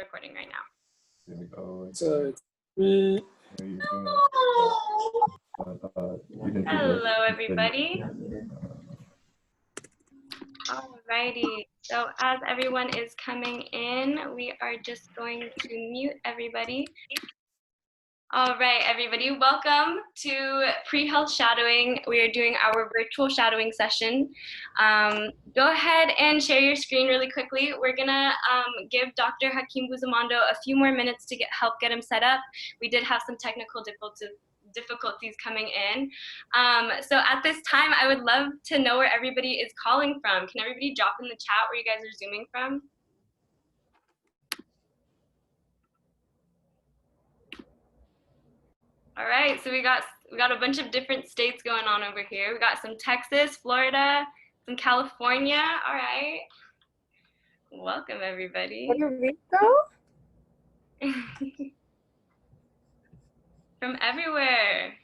recording right now. Here we go. So Hello, everybody. Alrighty. So as everyone is coming in, we are just going to mute everybody. All right, everybody, welcome to pre-health shadowing. We are doing our virtual shadowing session. Go ahead and share your screen really quickly. We're gonna give Dr. Hakim Bouzamondo a few more minutes to help get him set up. We did have some technical difficulties coming in. So at this time, I would love to know where everybody is calling from. Can everybody drop in the chat where you guys are Zooming from? All right, so we got a bunch of different states going on over here. We got some Texas, Florida, some California. All right. Welcome, everybody. Puerto Rico? From everywhere.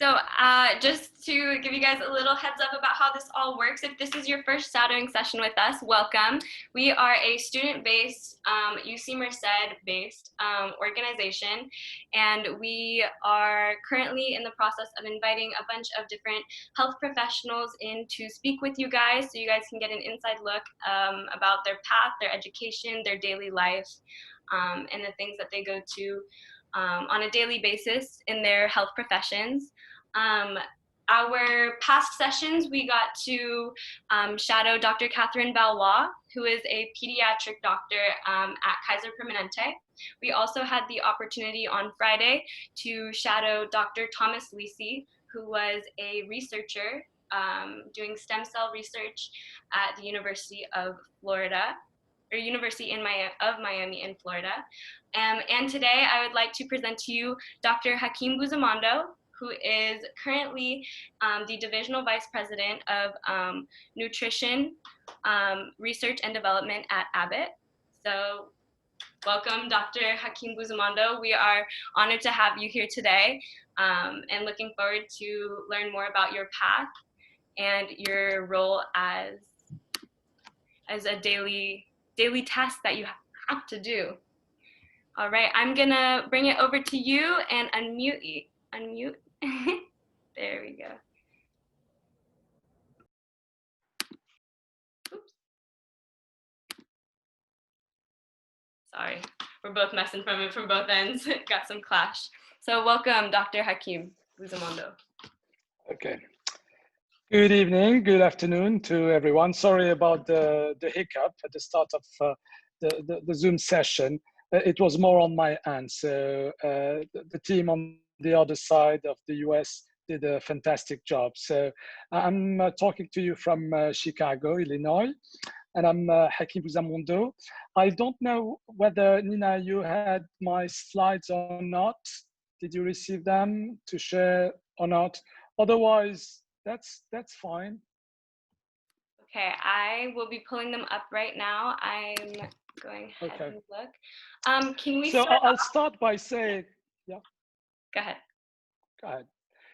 So just to give you guys a little heads up about how this all works, if this is your first shadowing session with us, welcome. We are a student-based, UC Merced-based organization, and we are currently in the process of inviting a bunch of different health professionals in to speak with you guys, so you guys can get an inside look about their path, their education, their daily life, and the things that they go to on a daily basis in their health professions. Our past sessions, we got to shadow Dr. Catherine Valois, who is a pediatric doctor at Kaiser Permanente. We also had the opportunity on Friday to shadow Dr. Thomas Lisi, who was a researcher doing stem cell research at the University of Florida, or University of Miami in Florida. And today I would like to present to you Dr. Hakim Bouzamondo, who is currently the Divisional Vice President of Nutrition, Research and Development at Abbott. So welcome, Dr. Hakim Bouzamondo. We are honored to have you here today and looking forward to learn more about your path and your role as a daily task that you have to do. All right, I'm gonna bring it over to you and unmute. There we go. Oops. Sorry, we're both messing from both ends. Got some clash. So welcome, Dr. Hakim Bouzamondo. okay. Good evening, good afternoon to everyone. Sorry about the hiccup at the start of the Zoom session. It was more on my end. So the team on the other side of the US did a fantastic job. So I'm talking to you from Chicago, Illinois, and I'm Hakim Bouzamondo. I don't know whether, Nina, you had my slides or not. Did you receive them to share or not? Otherwise, that's fine. Okay, I will be pulling them up right now. I'm going ahead and look. Can we I'll start by saying, yeah. Go ahead. Go ahead.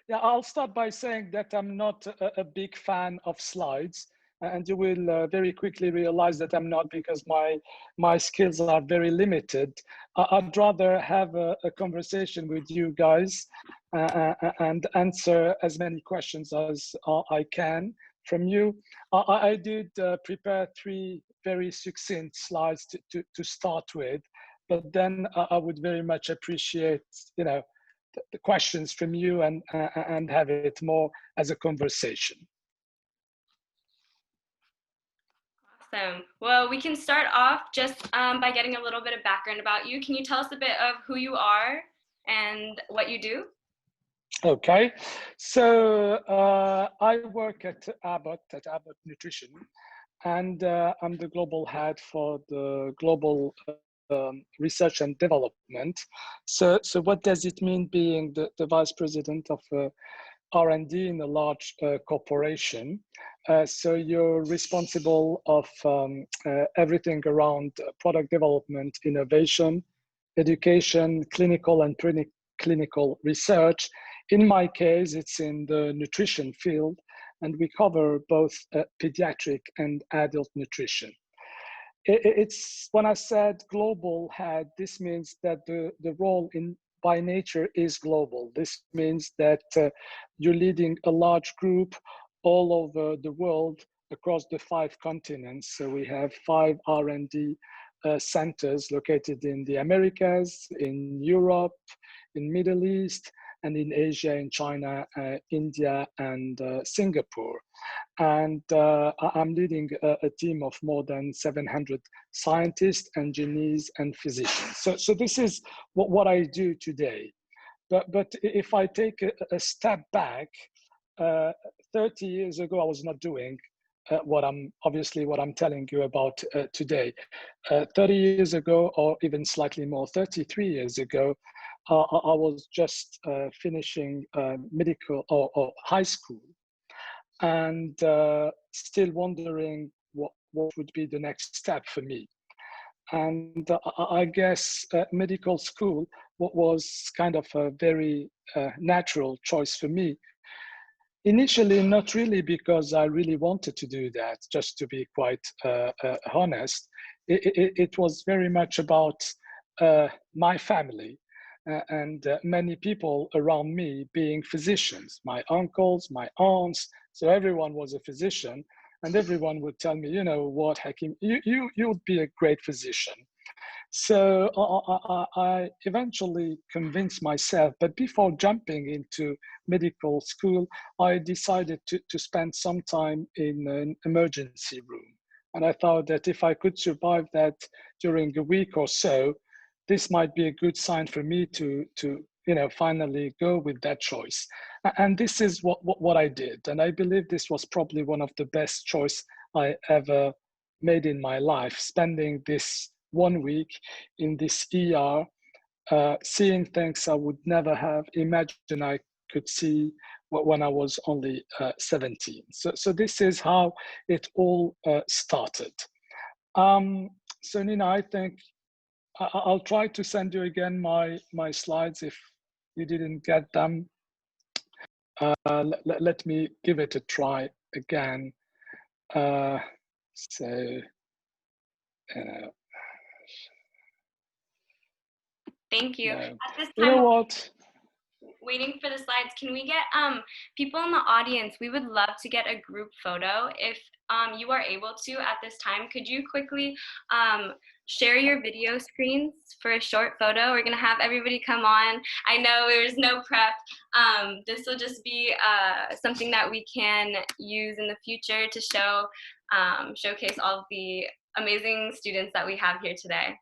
Yeah, I'll start by saying that I'm not a big fan of slides, and you will very quickly realize that I'm not, because my skills are very limited. I'd rather have a conversation with you guys and answer as many questions as I can from you. I did prepare 3 very succinct slides to start with, but then I would very much appreciate, the questions from you and have it more as a conversation. Awesome. Well, we can start off just by getting a little bit of background about you. Can you tell us a bit of who you are and what you do? Okay, so I work at Abbott Nutrition, and I'm the global head for the global research and development. So what does it mean being the vice president of R&D in a large corporation? So you're responsible of everything around product development, innovation, education, clinical and preclinical research. In my case, it's in the nutrition field, and we cover both pediatric and adult nutrition. It's when I said global head, this means that the role in by nature is global. This means that you're leading a large group all over the world across the 5 continents. So we have 5 R&D centers located in the Americas, in Europe, in Middle East, and in Asia, in China, India, and Singapore. And I'm leading a team of more than 700 scientists, engineers, and physicians. So this is what I do today. But if I take a step back, 30 years ago, I was not doing what I'm telling you about today. 30 years ago, or even slightly more, 33 years ago, I was just finishing medical or high school, and still wondering what would be the next step for me. And I guess medical school was kind of a very natural choice for me. Initially, not really because I really wanted to do that, just to be quite honest. It was very much about my family and many people around me being physicians, my uncles, my aunts. So everyone was a physician, and everyone would tell me, you know what, Hakim, you would be a great physician. So I eventually convinced myself, but before jumping into medical school, I decided to spend some time in an emergency room. And I thought that if I could survive that during a week or so, this might be a good sign for me to finally go with that choice. And this is what I did. And I believe this was probably one of the best choice I ever made in my life, spending this 1 week in this ER, seeing things I would never have imagined I could see when I was only 17. So this is how it all started. So Nina, I think I'll try to send you again my slides if you didn't get them. Let me give it a try again. Thank you. No. At this time, you know what? Waiting for the slides, can we get people in the audience? We would love to get a group photo. If you are able to at this time, could you quickly share your video screens for a short photo? We're gonna have everybody come on. I know there's no prep. This will just be something that we can use in the future to show showcase all of the amazing students that we have here today.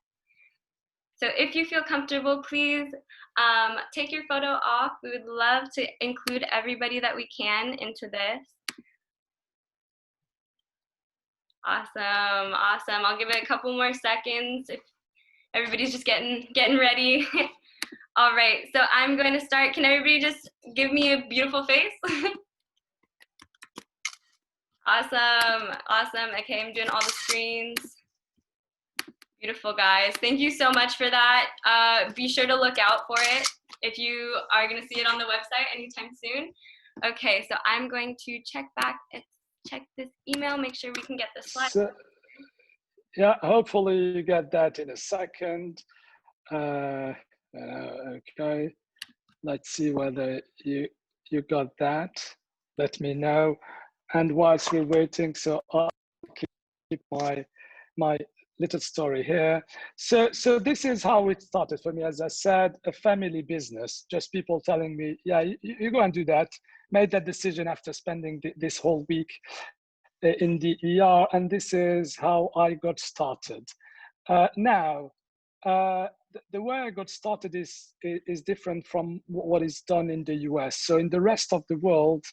So if you feel comfortable, please take your photo off. We would love to include everybody that we can into this. Awesome, awesome. I'll give it a couple more seconds if everybody's just getting ready. All right, so I'm going to start. Can everybody just give me a beautiful face? Awesome, awesome. Okay, I'm doing all the screens. Beautiful, guys. Thank you so much for that. Be sure to look out for it if you are going to see it on the website anytime soon. Okay, so I'm going to check this email, make sure we can get the slide. So, yeah, hopefully you get that in a second. Okay, let's see whether you got that. Let me know. And whilst we're waiting, so I'll keep my little story here. So this is how it started for me. As I said, a family business, just people telling me, yeah, you go and do that. Made that decision after spending this whole week in the ER, and this is how I got started. Now, the way I got started is different from what is done in the US. So in the rest of the world,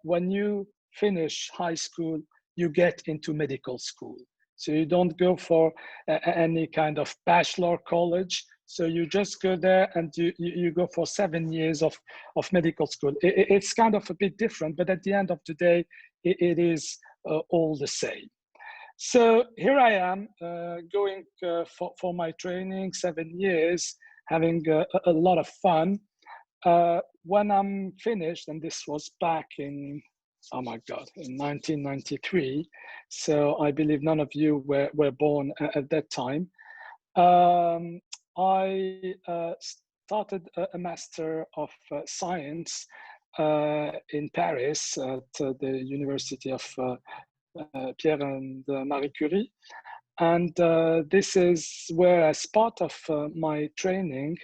when you finish high school, you get into medical school. So you don't go for any kind of bachelor college. So you just go there and you go for 7 years of medical school. It's kind of a bit different, but at the end of the day, it is all the same. So here I am going for my training, 7 years, having a lot of fun. When I'm finished, and this was back in oh my God, in 1993. So I believe none of you were born at that time. I started a Master of Science in Paris at the University of Pierre and Marie Curie. And this is where, as part of my training,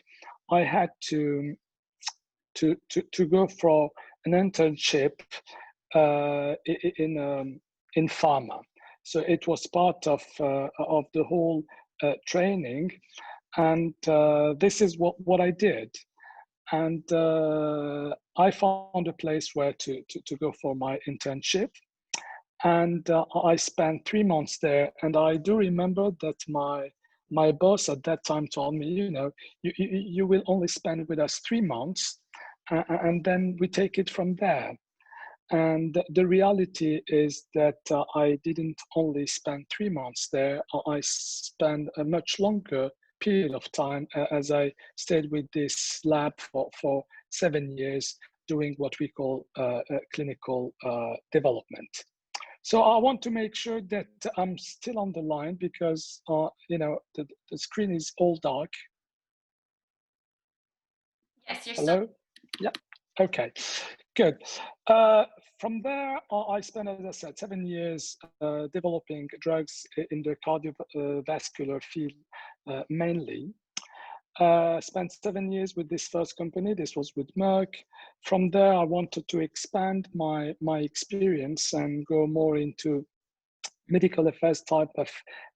I had to go for an internship in pharma. So it was part of the whole training, and this is what I did. And I found a place where to go for my internship. And I spent 3 months there. And I do remember that my boss at that time told me, you know, you will only spend with us 3 months, and then we take it from there. And the reality is that I didn't only spend 3 months there. I spent a much longer period of time as I stayed with this lab for 7 years, doing what we call clinical development. So I want to make sure that I'm still on the line because, you know, the screen is all dark. Yes, you're Hello? still. Yeah. Okay. Good. From there, I spent, as I said, 7 years developing drugs in the cardiovascular field mainly. Spent 7 years with this first company. This was with Merck. From there, I wanted to expand my experience and go more into medical affairs type of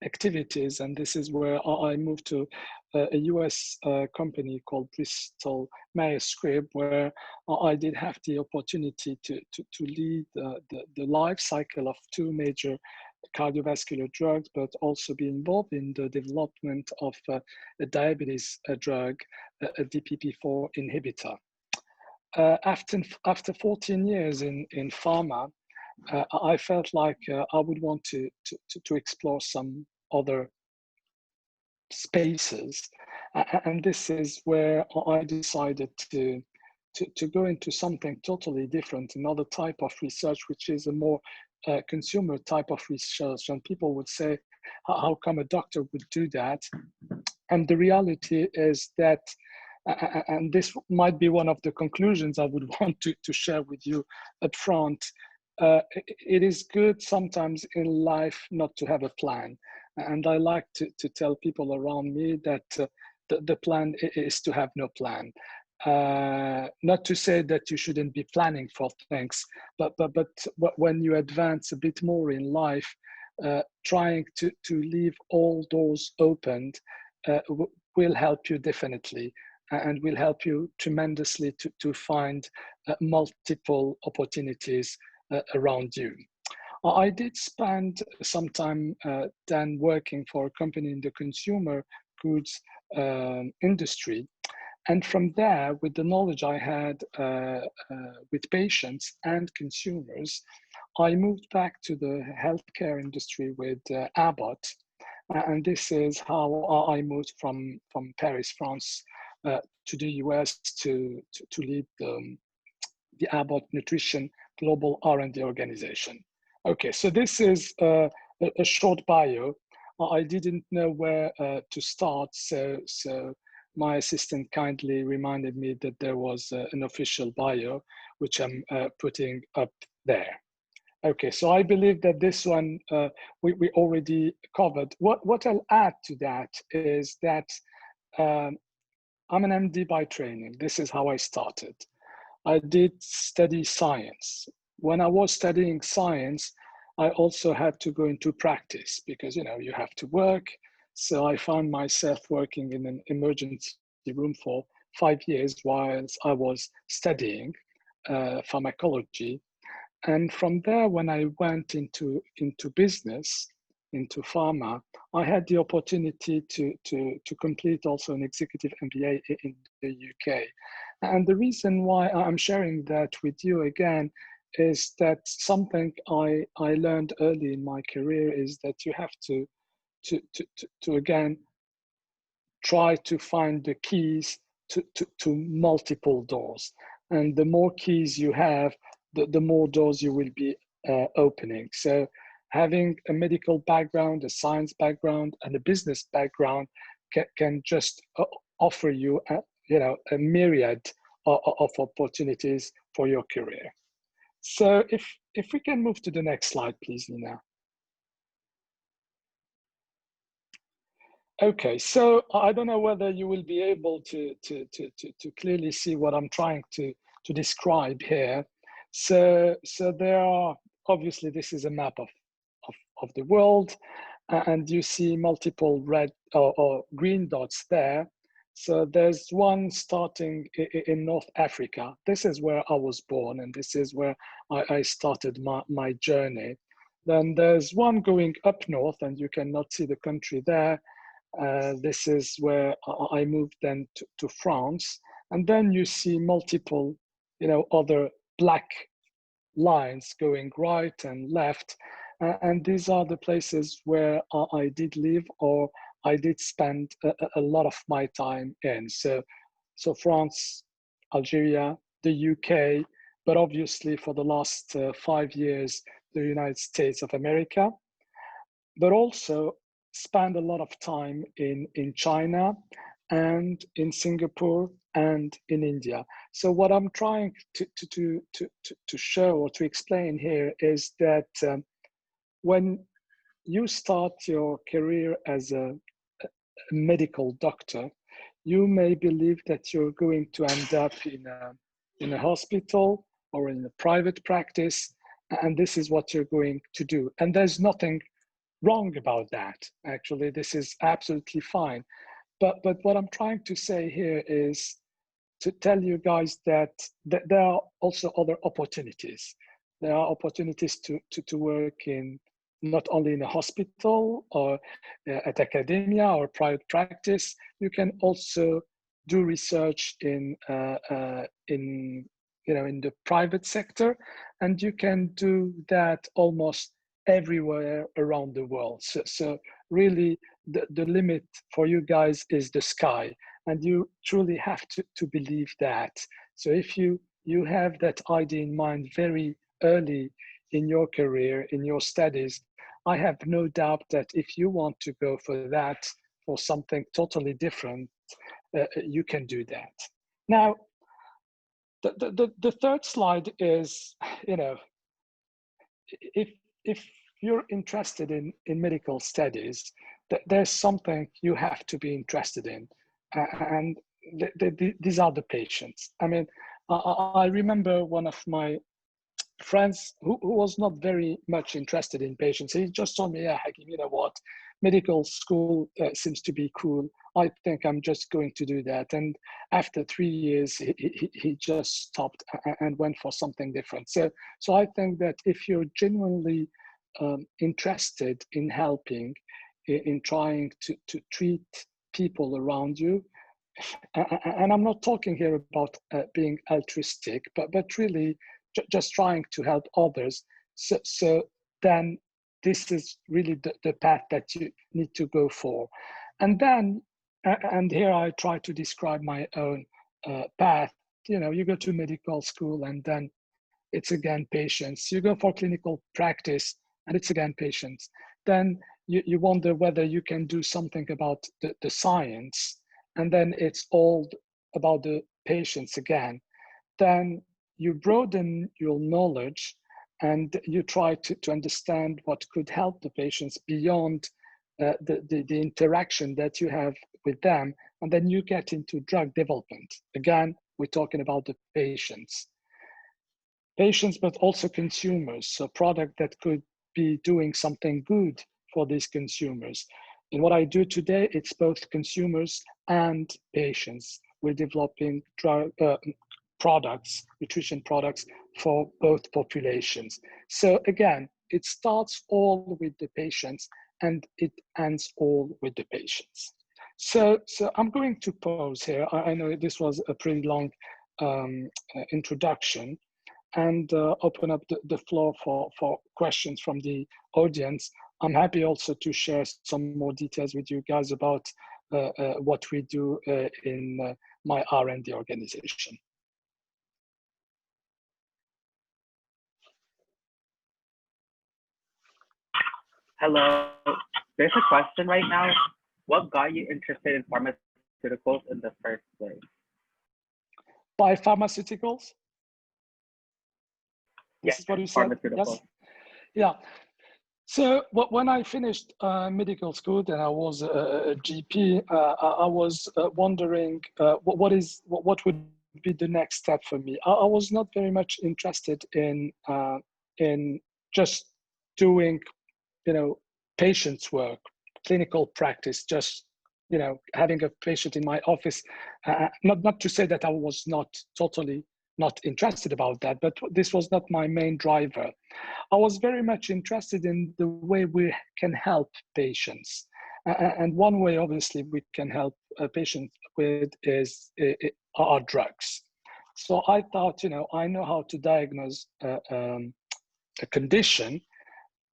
activities. And this is where I moved to a US company called Bristol Myers Squibb, where I did have the opportunity to lead the life cycle of 2 major cardiovascular drugs, but also be involved in the development of a diabetes drug, a DPP-4 inhibitor. After 14 years in pharma, I felt like I would want to explore some other spaces. And this is where I decided to go into something totally different, another type of research, which is a more consumer type of research. And people would say, how come a doctor would do that? And the reality is that, and this might be one of the conclusions I would want to share with you up front, it is good sometimes in life not to have a plan. And I like to tell people around me that the plan is to have no plan. Not to say that you shouldn't be planning for things, but when you advance a bit more in life, trying to leave all doors opened will help you definitely, and will help you tremendously to find multiple opportunities around you. I did spend some time then working for a company in the consumer goods industry. And from there, with the knowledge I had with patients and consumers, I moved back to the healthcare industry with Abbott. And this is how I moved from Paris, France, to the US to lead the Abbott Nutrition Global R&D organization. Okay, so this is a short bio. I didn't know where to start, so my assistant kindly reminded me that there was an official bio, which I'm putting up there. Okay, so I believe that this one we already covered. What I'll add to that is that I'm an MD by training. This is how I started. I did study science. When I was studying science, I also had to go into practice because, you know, you have to work. So I found myself working in an emergency room for 5 years whilst I was studying pharmacology. And from there, when I went into business, into pharma, I had the opportunity to complete also an executive MBA in the UK. And the reason why I'm sharing that with you again is that something I learned early in my career is that you have to again try to find the keys to multiple doors. And the more keys you have, the more doors you will be opening. So having a medical background, a science background, and a business background can just offer you a myriad of opportunities for your career. So if we can move to the next slide, please, Nina. Okay, so I don't know whether you will be able to clearly see what I'm trying to describe here. So there are, obviously this is a map of the world, and you see multiple red or green dots there. So there's one starting in North Africa. This is where I was born, and this is where I started my journey. Then there's one going up north, and you cannot see the country there. This is where I moved then to France. And then you see multiple, other black lines going right and left. And these are the places where I did live or I did spend a lot of my time in. So France, Algeria, the UK, but obviously for the last 5 years, the United States of America, but also spend a lot of time in China and in Singapore and in India. So what I'm trying to show or to explain here is that when you start your career as a medical doctor, you may believe that you're going to end up in a hospital or in a private practice, and this is what you're going to do. And there's nothing wrong about that. Actually, this is absolutely fine. But what I'm trying to say here is to tell you guys that there are also other opportunities. There are opportunities to work in not only in a hospital or at academia or private practice. You can also do research in the private sector, and you can do that almost everywhere around the world. So really, the limit for you guys is the sky, and you truly have to believe that. So if you have that idea in mind very early in your career, in your studies, I have no doubt that if you want to go for that, for something totally different, you can do that. Now, the third slide is, if you're interested in medical studies, there's something you have to be interested in, and these are the patients. I mean, I remember one of my friends who was not very much interested in patients. He just told me, yeah, Hakim, you know what, medical school seems to be cool. I think I'm just going to do that. And after 3 years, he just stopped and went for something different. So I think that if you're genuinely interested in helping, in trying to treat people around you, and I'm not talking here about being altruistic, but really just trying to help others. So then this is really the path that you need to go for. And then, and here I try to describe my own path. You go to medical school and then it's again patients. You go for clinical practice and it's again patients. Then you wonder whether you can do something about the science, and then it's all about the patients again. Then you broaden your knowledge and you try to understand what could help the patients beyond the interaction that you have with them. And then you get into drug development. Again, we're talking about the patients, but also consumers. So product that could be doing something good for these consumers. In what I do today, it's both consumers and patients. We're developing products, nutrition products for both populations. So again, it starts all with the patients and it ends all with the patients. So I'm going to pause here. I know this was a pretty long introduction, and open up the floor for questions from the audience. I'm happy also to share some more details with you guys about what we do in my R&D organization. Hello. There's a question right now. What got you interested in pharmaceuticals in the first place? By pharmaceuticals? This Yes, is what you said? pharmaceuticals. Yes? Yeah. So when I finished medical school and I was a GP, I was wondering what would be the next step for me. I was not very much interested in just doing, patient's work, clinical practice, just having a patient in my office. Not to say that I was not totally not interested about that, but this was not my main driver. I was very much interested in the way we can help patients. And one way, obviously, we can help patients with are drugs. So I thought, I know how to diagnose a condition.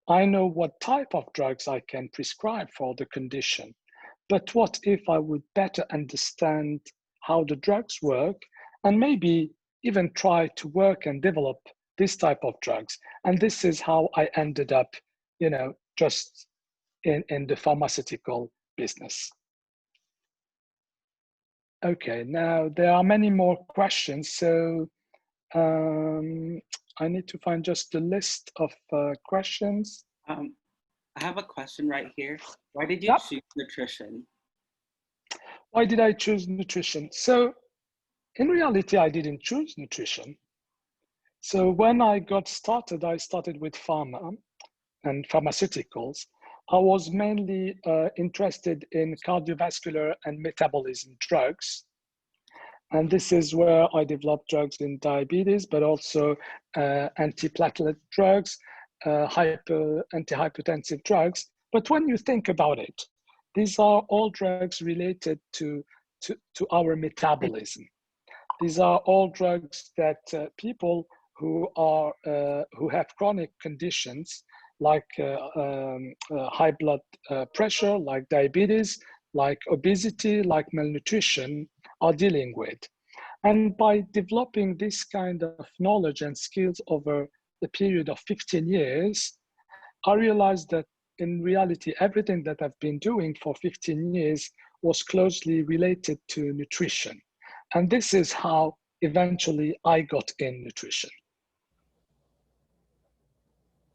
I know what type of drugs I can prescribe for the condition. But what if I would better understand how the drugs work and maybe even try to work and develop this type of drugs? And this is how I ended up, just in the pharmaceutical business. Okay, now there are many more questions. So I need to find just a list of questions. I have a question right here. Why did you Yep. choose nutrition? Why did I choose nutrition? So in reality, I didn't choose nutrition. So when I got started, I started with pharma and pharmaceuticals. I was mainly interested in cardiovascular and metabolism drugs. And this is where I developed drugs in diabetes, but also antiplatelet drugs, antihypertensive drugs. But when you think about it, these are all drugs related to our metabolism. These are all drugs that people who have chronic conditions like high blood pressure, like diabetes, like obesity, like malnutrition are dealing with. And by developing this kind of knowledge and skills over the period of 15 years, I realized that in reality, everything that I've been doing for 15 years was closely related to nutrition. And this is how eventually I got in nutrition.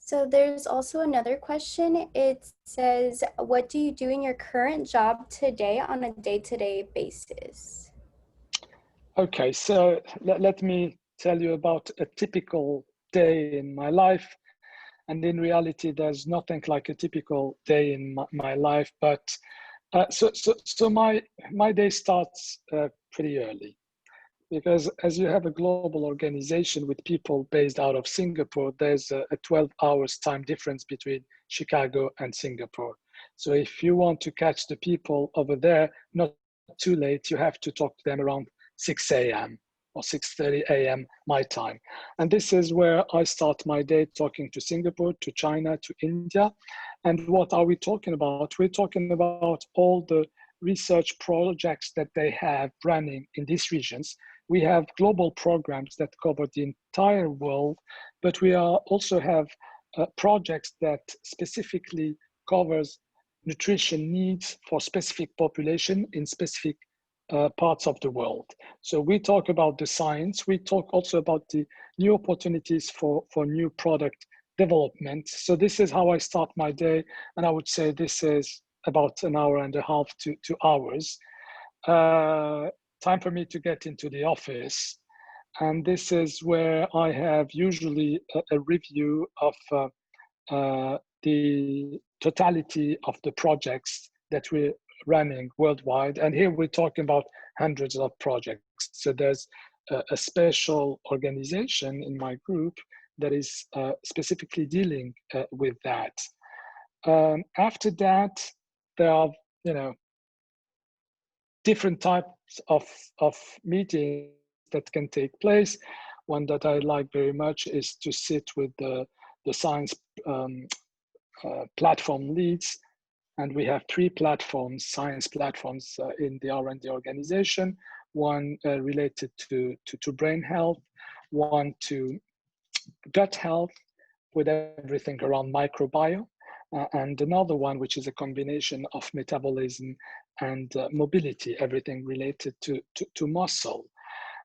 So there's also another question. It says, what do you do in your current job today on a day-to-day basis? Okay, so let me tell you about a typical day in my life. And in reality, there's nothing like a typical day in my life. But so my day starts pretty early. Because as you have a global organization with people based out of Singapore, there's a 12 hours time difference between Chicago and Singapore. So if you want to catch the people over there, not too late, you have to talk to them around 6 a.m. or 6:30 a.m. my time. And this is where I start my day talking to Singapore, to China, to India. And what are we talking about? We're talking about all the research projects that they have running in these regions. We have global programs that cover the entire world, but we also have projects that specifically covers nutrition needs for specific population in specific parts of the world. So we talk about the science, we talk also about the new opportunities for new product development. So this is how I start my day, and I would say this is about an hour and a half to 2 hours. Time for me to get into the office. And this is where I have usually a review of the totality of the projects that we're running worldwide. And here we're talking about hundreds of projects. So there's a special organization in my group that is specifically dealing with that. After that, there are, different types of meetings that can take place. One that I like very much is to sit with the science platform leads. And we have 3 platforms, science platforms in the R&D organization. One related to brain health, one to gut health with everything around microbiome, and another one which is a combination of metabolism and mobility, everything related to muscle.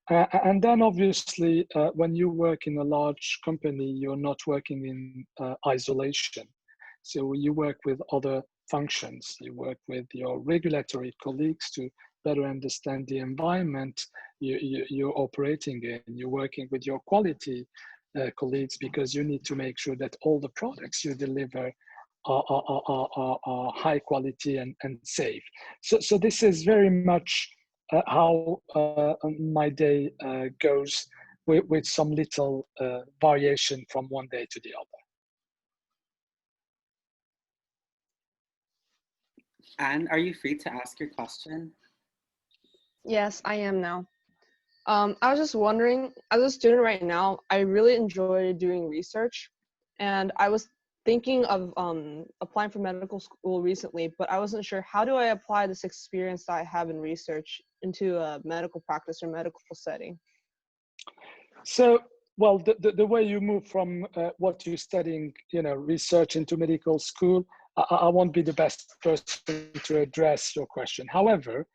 And then obviously, when you work in a large company, you're not working in isolation. So you work with other functions. You work with your regulatory colleagues to better understand the environment you're operating in. You're working with your quality colleagues because you need to make sure that all the products you deliver are high quality and safe. So this is very much how my day goes, with some little variation from one day to the other. Anne, are you free to ask your question? Yes, I am now. I was just wondering, as a student right now, I really enjoy doing research, and I was thinking of applying for medical school recently, but I wasn't sure, how do I apply this experience that I have in research into a medical practice or medical setting? So, well, the way you move from what you're studying, research into medical school, I won't be the best person to address your question. However,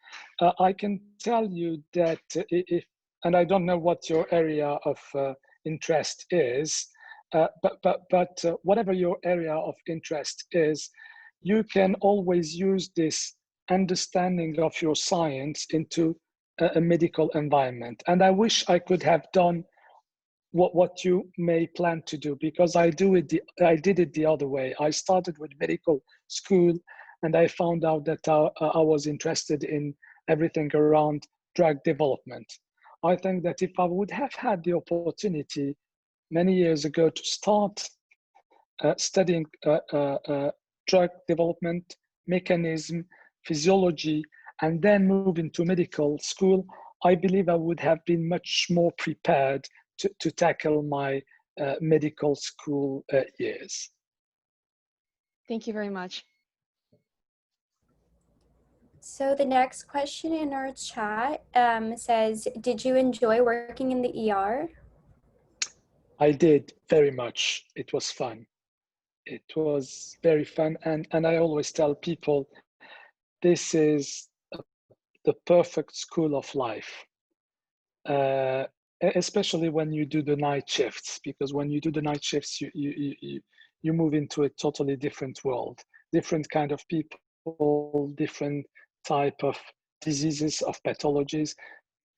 I can tell you that and I don't know what your area of interest is, but whatever your area of interest is, you can always use this understanding of your science into a medical environment. And I wish I could have done what you may plan to do, because I did it the other way. I started with medical school, and I found out that I was interested in everything around drug development. I think that if I would have had the opportunity many years ago to start studying drug development, mechanism, physiology, and then move into medical school, I believe I would have been much more prepared to tackle my medical school years. Thank you very much. So the next question in our chat says, did you enjoy working in the ER? I did very much. It was fun. It was very fun. And I always tell people, this is the perfect school of life. Especially when you do the night shifts, because when you do the night shifts, you move into a totally different world, different kind of people, different type of diseases, of pathologies,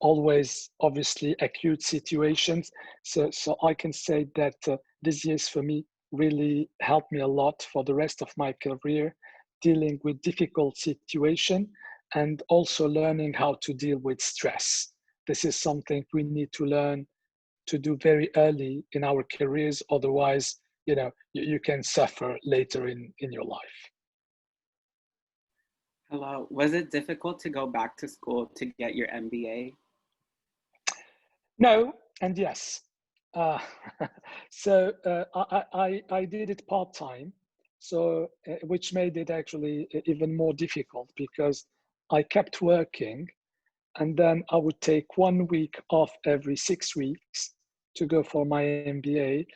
always obviously acute situations. So I can say that this years for me really helped me a lot for the rest of my career, dealing with difficult situation and also learning how to deal with stress. This is something we need to learn to do very early in our careers. Otherwise, you can suffer later in your life. Hello, was it difficult to go back to school to get your MBA? No, and yes. So I did it part-time, so which made it actually even more difficult, because I kept working, and then I would take 1 week off every 6 weeks to go for my MBA.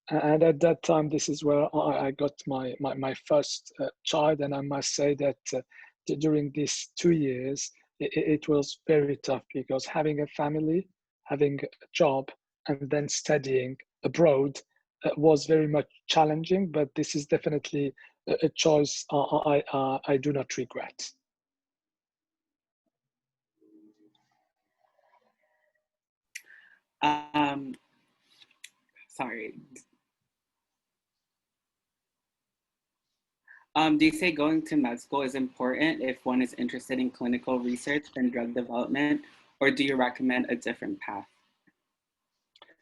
And at that time, this is where I got my first child. And I must say that during these 2 years, it was very tough, because having a family, having a job, and then studying abroad was very much challenging. But this is definitely a choice I do not regret. Sorry. Do you say going to med school is important if one is interested in clinical research and drug development, or do you recommend a different path?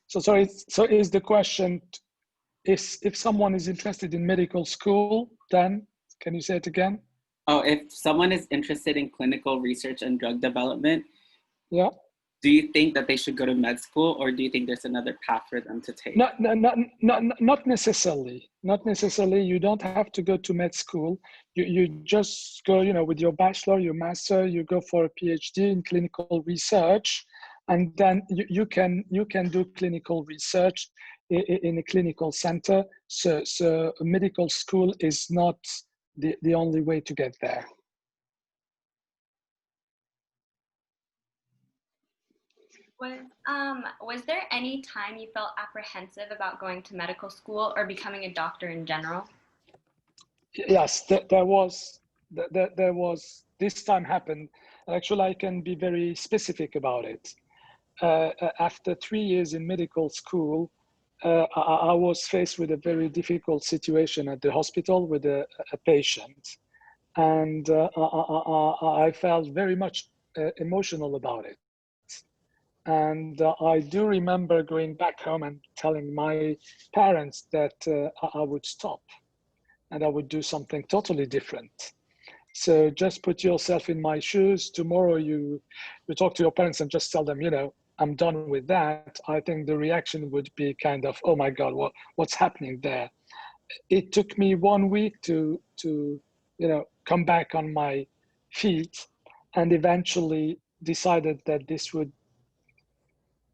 So sorry, so is the question, if someone is interested in medical school, then can you say it again? Oh, if someone is interested in clinical research and drug development, yeah, do you think that they should go to med school, or do you think there's another path for them to take? Not necessarily. Not necessarily. You don't have to go to med school. You just go, with your bachelor, your master, you go for a PhD in clinical research, and then you can do clinical research in a clinical center. So a medical school is not the only way to get there. Was there any time you felt apprehensive about going to medical school or becoming a doctor in general? Yes, there was. This time happened. Actually, I can be very specific about it. After 3 years in medical school, I was faced with a very difficult situation at the hospital with a patient, and I felt very much emotional about it. And I do remember going back home and telling my parents that I would stop and I would do something totally different. So just put yourself in my shoes. Tomorrow you talk to your parents and just tell them, I'm done with that. I think the reaction would be kind of, oh my God, what's happening there? It took me 1 week to come back on my feet, and eventually decided that this would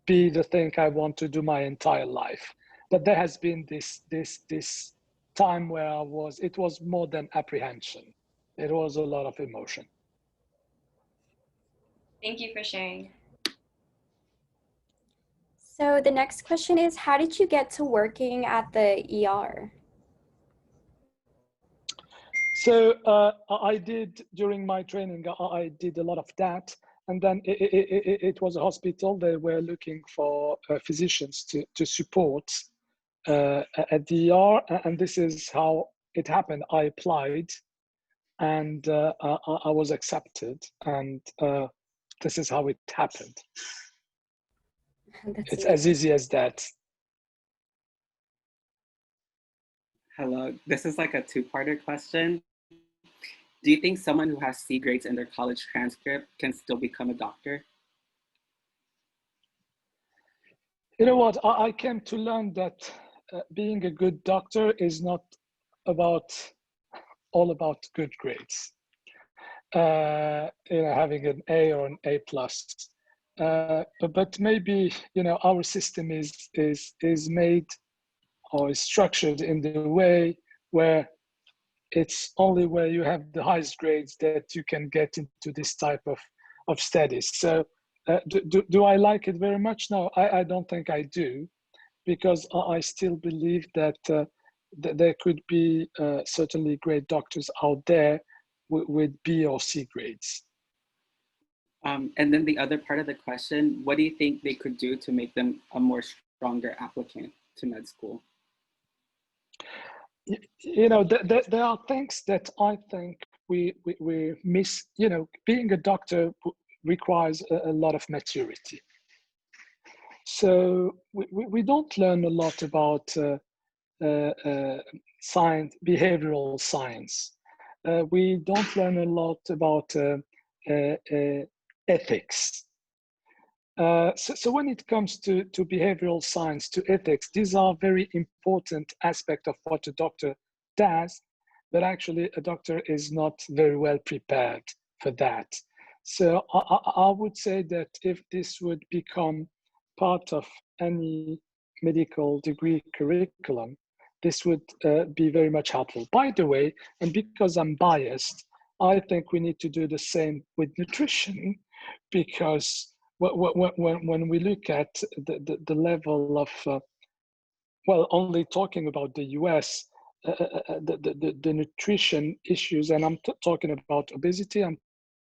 be the thing I want to do my entire life. But there has been this time where it was more than apprehension. It was a lot of emotion. Thank you for sharing. So the next question is, how did you get to working at the ER? So I did, during my training, I did a lot of that. And then it was a hospital. They were looking for physicians to support at the ER. And this is how it happened. I applied and I was accepted. And this is how it happened. It's amazing. as easy as that. Hello, this is like a two-parter question. Do you think someone who has C grades in their college transcript can still become a doctor? You know what? I came to learn that being a good doctor is not all about good grades. Having an A or an A plus. But maybe our system is made or is structured in the way where it's only where you have the highest grades that you can get into this type of studies. So do I like it very much? No, I don't think I do, because I still believe that there could be certainly great doctors out there with B or C grades. And then the other part of the question, what do you think they could do to make them a more stronger applicant to med school? There are things that I think we miss. Being a doctor requires a lot of maturity. So we don't learn a lot about science, behavioral science. We don't learn a lot about ethics. So when it comes to behavioral science, to ethics, these are very important aspects of what a doctor does, but actually a doctor is not very well prepared for that. So I would say that if this would become part of any medical degree curriculum, this would be very much helpful. By the way, and because I'm biased, I think we need to do the same with nutrition, because when we look at the level of, only talking about the US, the nutrition issues, and I'm talking about obesity, I'm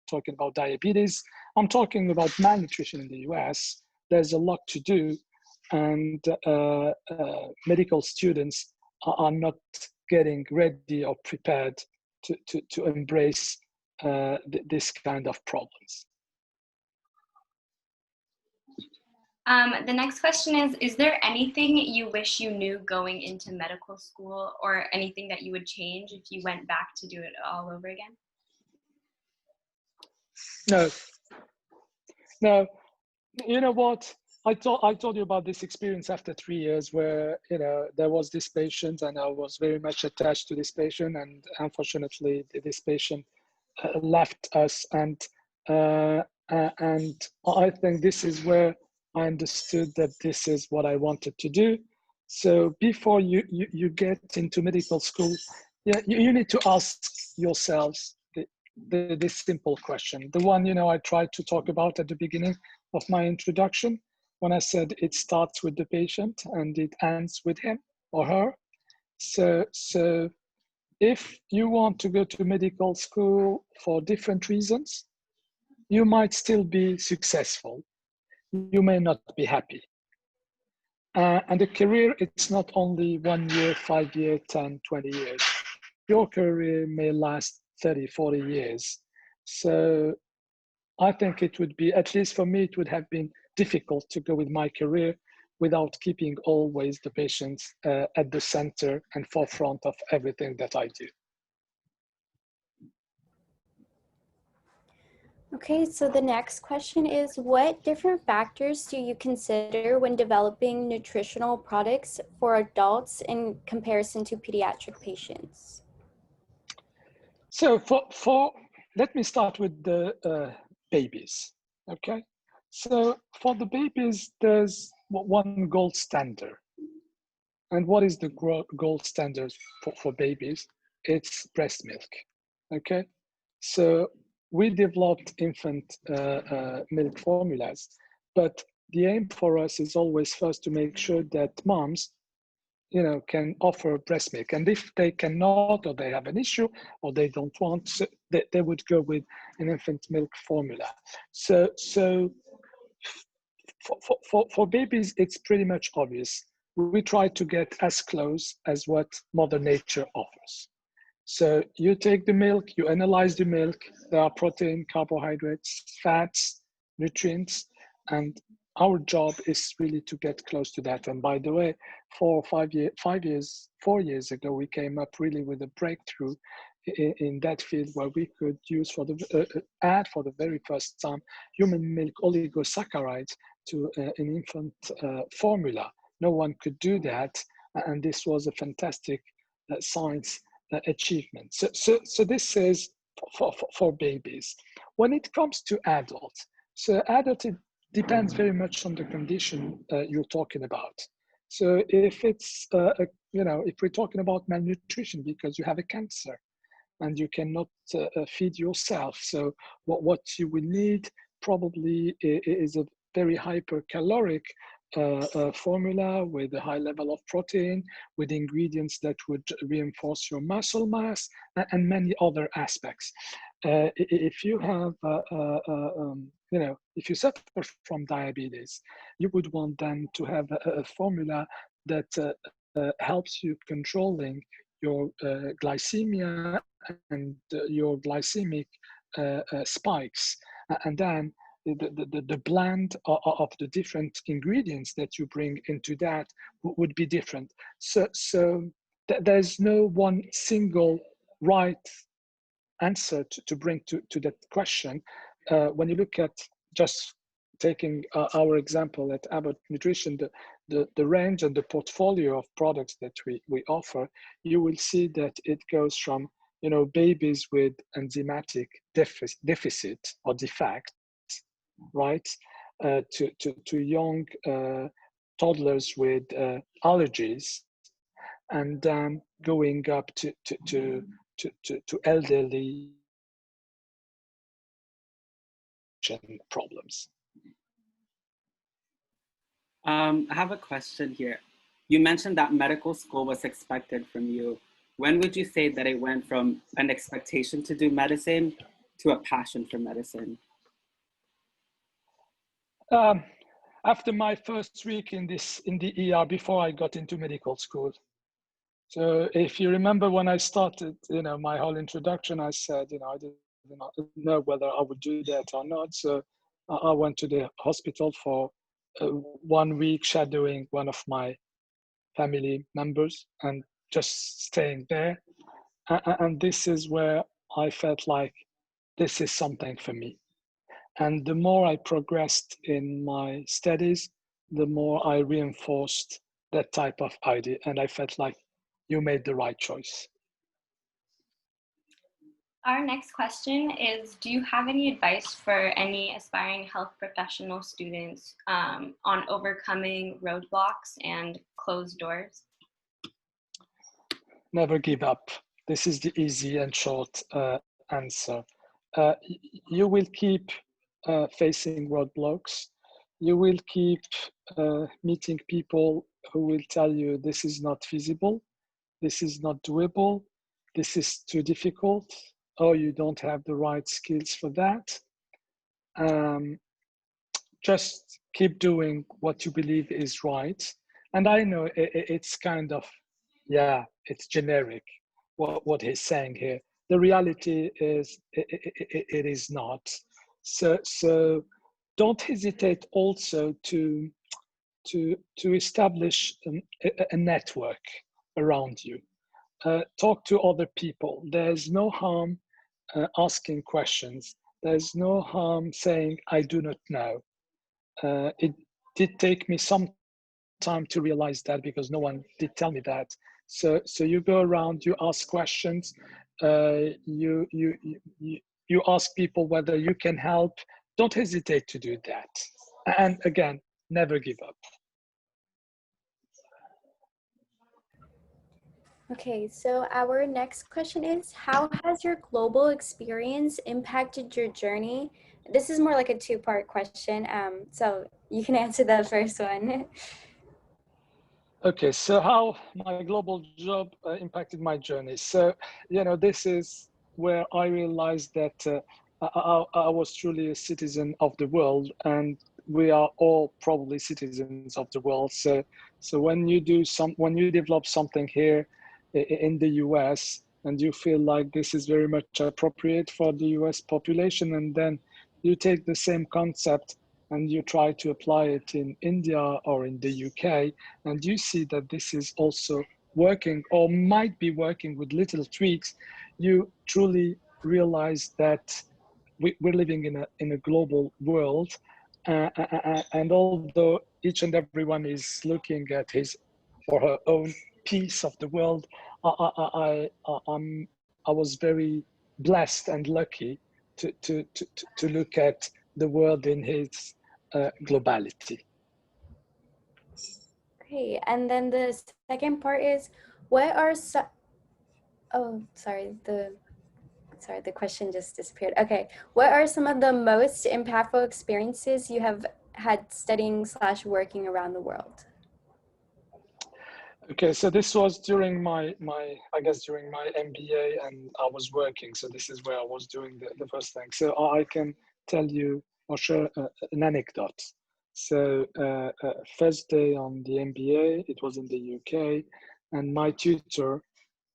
talking about diabetes, I'm talking about malnutrition in the US, there's a lot to do, and medical students are not getting ready or prepared to embrace this kind of problems. The next question is there anything you wish you knew going into medical school, or anything that you would change if you went back to do it all over again? No. You know what? I told you about this experience after 3 years where, there was this patient and I was very much attached to this patient, and unfortunately this patient left us. And I think this is where I understood that this is what I wanted to do. So before you get into medical school, yeah, you need to ask yourselves this simple question. The one, I tried to talk about at the beginning of my introduction, when I said it starts with the patient and it ends with him or her. So if you want to go to medical school for different reasons, you might still be successful. You may not be happy. And a career, it's not only 1 year, 5 years, 10, 20 years. Your career may last 30, 40 years. So I think it would be, at least for me, it would have been difficult to go with my career without keeping always the patients at the center and forefront of everything that I do. Okay, so the next question is, what different factors do you consider when developing nutritional products for adults in comparison to pediatric patients? So let me start with the babies, okay? So for the babies, there's one gold standard. And what is the gold standard for babies? It's breast milk, okay? So we developed infant milk formulas, but the aim for us is always first to make sure that moms, can offer breast milk. And if they cannot, or they have an issue, or they don't want, so they would go with an infant milk formula. So for babies, it's pretty much obvious. We try to get as close as what Mother Nature offers. So you take the milk, you analyze the milk, there are protein, carbohydrates, fats, nutrients, and our job is really to get close to that. And by the way, 4 years ago, we came up really with a breakthrough in that field where we could use add for the very first time human milk oligosaccharides to an infant formula. No one could do that, and this was a fantastic science achievement. So this is for babies. When it comes to adults, so adult, it depends very much on the condition you're talking about. So if it's, if we're talking about malnutrition because you have a cancer and you cannot feed yourself, so what you will need probably is a very hypercaloric formula with a high level of protein, with ingredients that would reinforce your muscle mass, and many other aspects. If you have, if you suffer from diabetes, you would want then to have a formula that helps you controlling your glycemia and your glycemic spikes, and then the blend of the different ingredients that you bring into that would be different. So there's no one single right answer to bring to that question. When you look at, just taking our example at Abbott Nutrition, the range and the portfolio of products that we offer, you will see that it goes from babies with enzymatic deficit or defect, right, to young toddlers with allergies, and then going up to elderly problems. I have a question here. You mentioned that medical school was expected from you. When would you say that it went from an expectation to do medicine to a passion for medicine? After my first week in the ER before I got into medical school. So if you remember when I started, my whole introduction, I said, I didn't know whether I would do that or not. So I went to the hospital for 1 week shadowing one of my family members and just staying there. And this is where I felt like this is something for me. And the more I progressed in my studies, the more I reinforced that type of idea. And I felt like you made the right choice. Our next question is, do you have any advice for any aspiring health professional students on overcoming roadblocks and closed doors? Never give up. This is the easy and short answer. You will keep facing roadblocks. You will keep meeting people who will tell you this is not feasible, this is not doable, this is too difficult, or you don't have the right skills for that. Just keep doing what you believe is right. And I know it's kind of, yeah, it's generic, what he's saying here. The reality is it is not. So don't hesitate also to establish a network around you. Talk to other people. There's no harm asking questions. There's no harm saying, I do not know. It did take me some time to realize that because no one did tell me that. So you go around, you ask questions, you ask people whether you can help. Don't hesitate to do that. And again, never give up. Okay, so our next question is, how has your global experience impacted your journey? This is more like a two-part question, so you can answer the first one. Okay, so how my global job impacted my journey. So, this is where I realized that I was truly a citizen of the world, and we are all probably citizens of the world. So when you develop something here in the US, and you feel like this is very much appropriate for the US population, and then you take the same concept and you try to apply it in India or in the UK, and you see that this is also working or might be working with little tweaks, you truly realize that we're living in a global world. And although each and everyone is looking at his or her own piece of the world, I was very blessed and lucky to look at the world in its globality. Great, and then the second part is, what are some, oh, sorry, the question just disappeared. Okay, what are some of the most impactful experiences you have had studying/working around the world? Okay, so this was during my during my MBA, and I was working. So this is where I was doing the first thing. So I can tell you or share an anecdote. So first day on the MBA, it was in the UK, and my tutor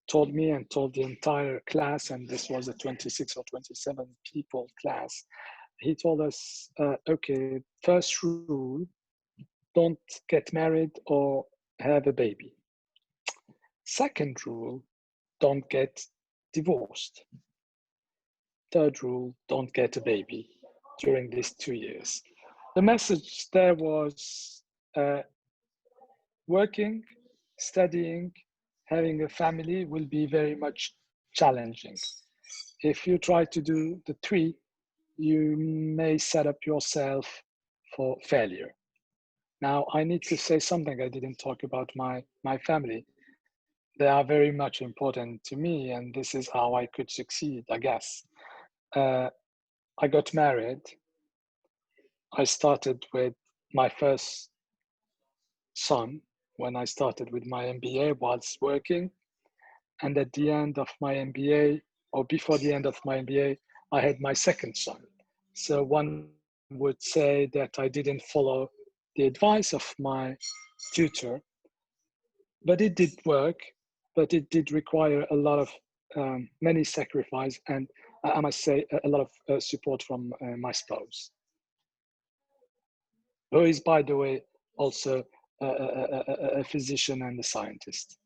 told me and told the entire class, and this was a 26 or 27 people class. He told us, okay, first rule, don't get married or have a baby. Second rule, don't get divorced. Third rule, don't get a baby during these 2 years. The message there was working, studying, having a family will be very much challenging. If you try to do the three, you may set up yourself for failure. Now, I need to say something. I didn't talk about my family. They are very much important to me, and this is how I could succeed, I guess. I got married. I started with my first son when I started with my MBA whilst working. And at the end of my MBA, or before the end of my MBA, I had my second son. So one would say that I didn't follow the advice of my tutor, but it did work, but it did require a lot of many sacrifice, and I must say a lot of support from my spouse, who is, by the way, also a physician and a scientist.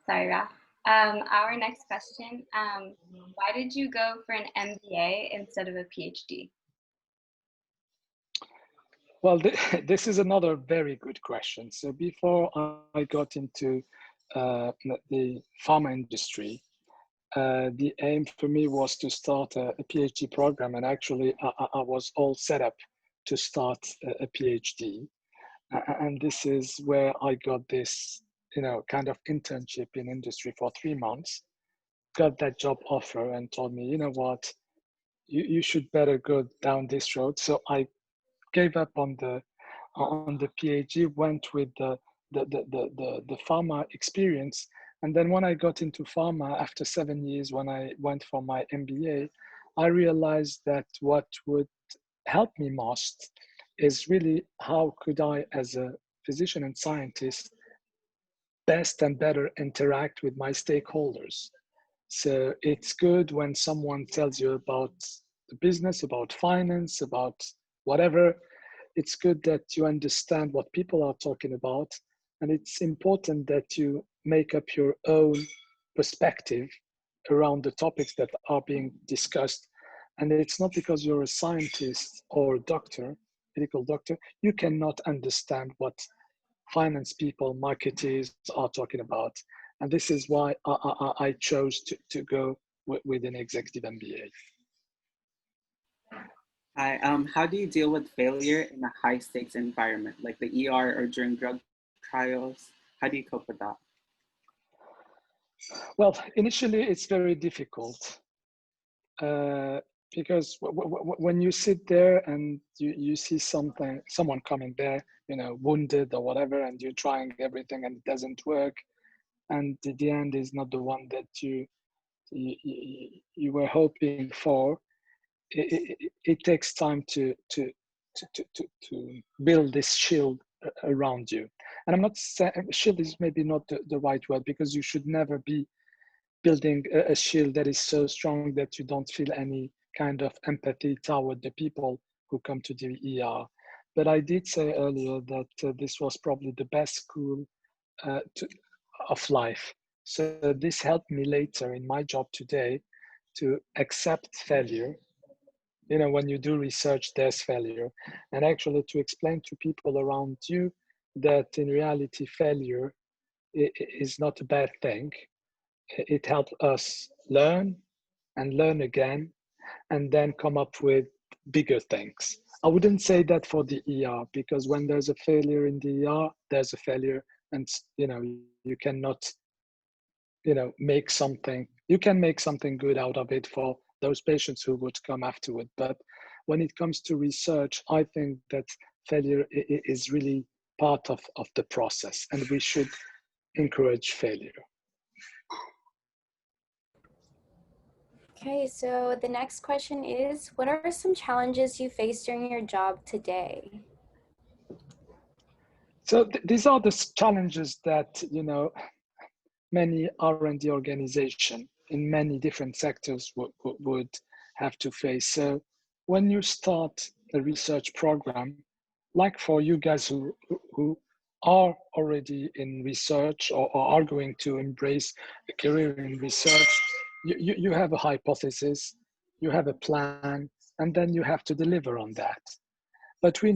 Sorry, Raf. Our next question, why did you go for an MBA instead of a PhD? Well, this is another very good question. So before I got into the pharma industry, the aim for me was to start a PhD program, and actually I was all set up to start a PhD. And this is where I got this, kind of internship in industry for 3 months, got that job offer and told me, you know what, you should better go down this road. So I gave up on the PhD, went with the pharma experience. And then when I got into pharma after 7 years, when I went for my MBA, I realized that what would help me most is really how could I, as a physician and scientist, best and better interact with my stakeholders. So it's good when someone tells you about the business, about finance, about whatever. It's good that you understand what people are talking about. And it's important that you make up your own perspective around the topics that are being discussed. And it's not because you're a scientist or a doctor, medical doctor, you cannot understand what finance people, marketers are talking about. And this is why I chose to go with an executive MBA. Hi, how do you deal with failure in a high stakes environment like the ER or during drug trials? How do you cope with that? Well, initially it's very difficult because when you sit there and you see someone coming there, wounded or whatever, and you're trying everything and it doesn't work, and the end is not the one that you were hoping for. It takes time to build this shield around you. And I'm not saying shield is maybe not the right word, because you should never be building a shield that is so strong that you don't feel any kind of empathy toward the people who come to the ER. But I did say earlier that this was probably the best school of life. So this helped me later in my job today to accept failure. When you do research, there's failure. And actually to explain to people around you that in reality, failure is not a bad thing. It helps us learn and learn again, and then come up with bigger things. I wouldn't say that for the ER, because when there's a failure in the ER, there's a failure, and you cannot, make something. You can make something good out of it for those patients who would come afterward. But when it comes to research, I think that failure is really part of the process, and we should encourage failure. Okay, so the next question is, what are some challenges you face during your job today? So these are the challenges that, many R&D organizations in many different sectors would have to face. So when you start a research program, like for you guys who are already in research or are going to embrace a career in research, you have a hypothesis, you have a plan, and then you have to deliver on that. But we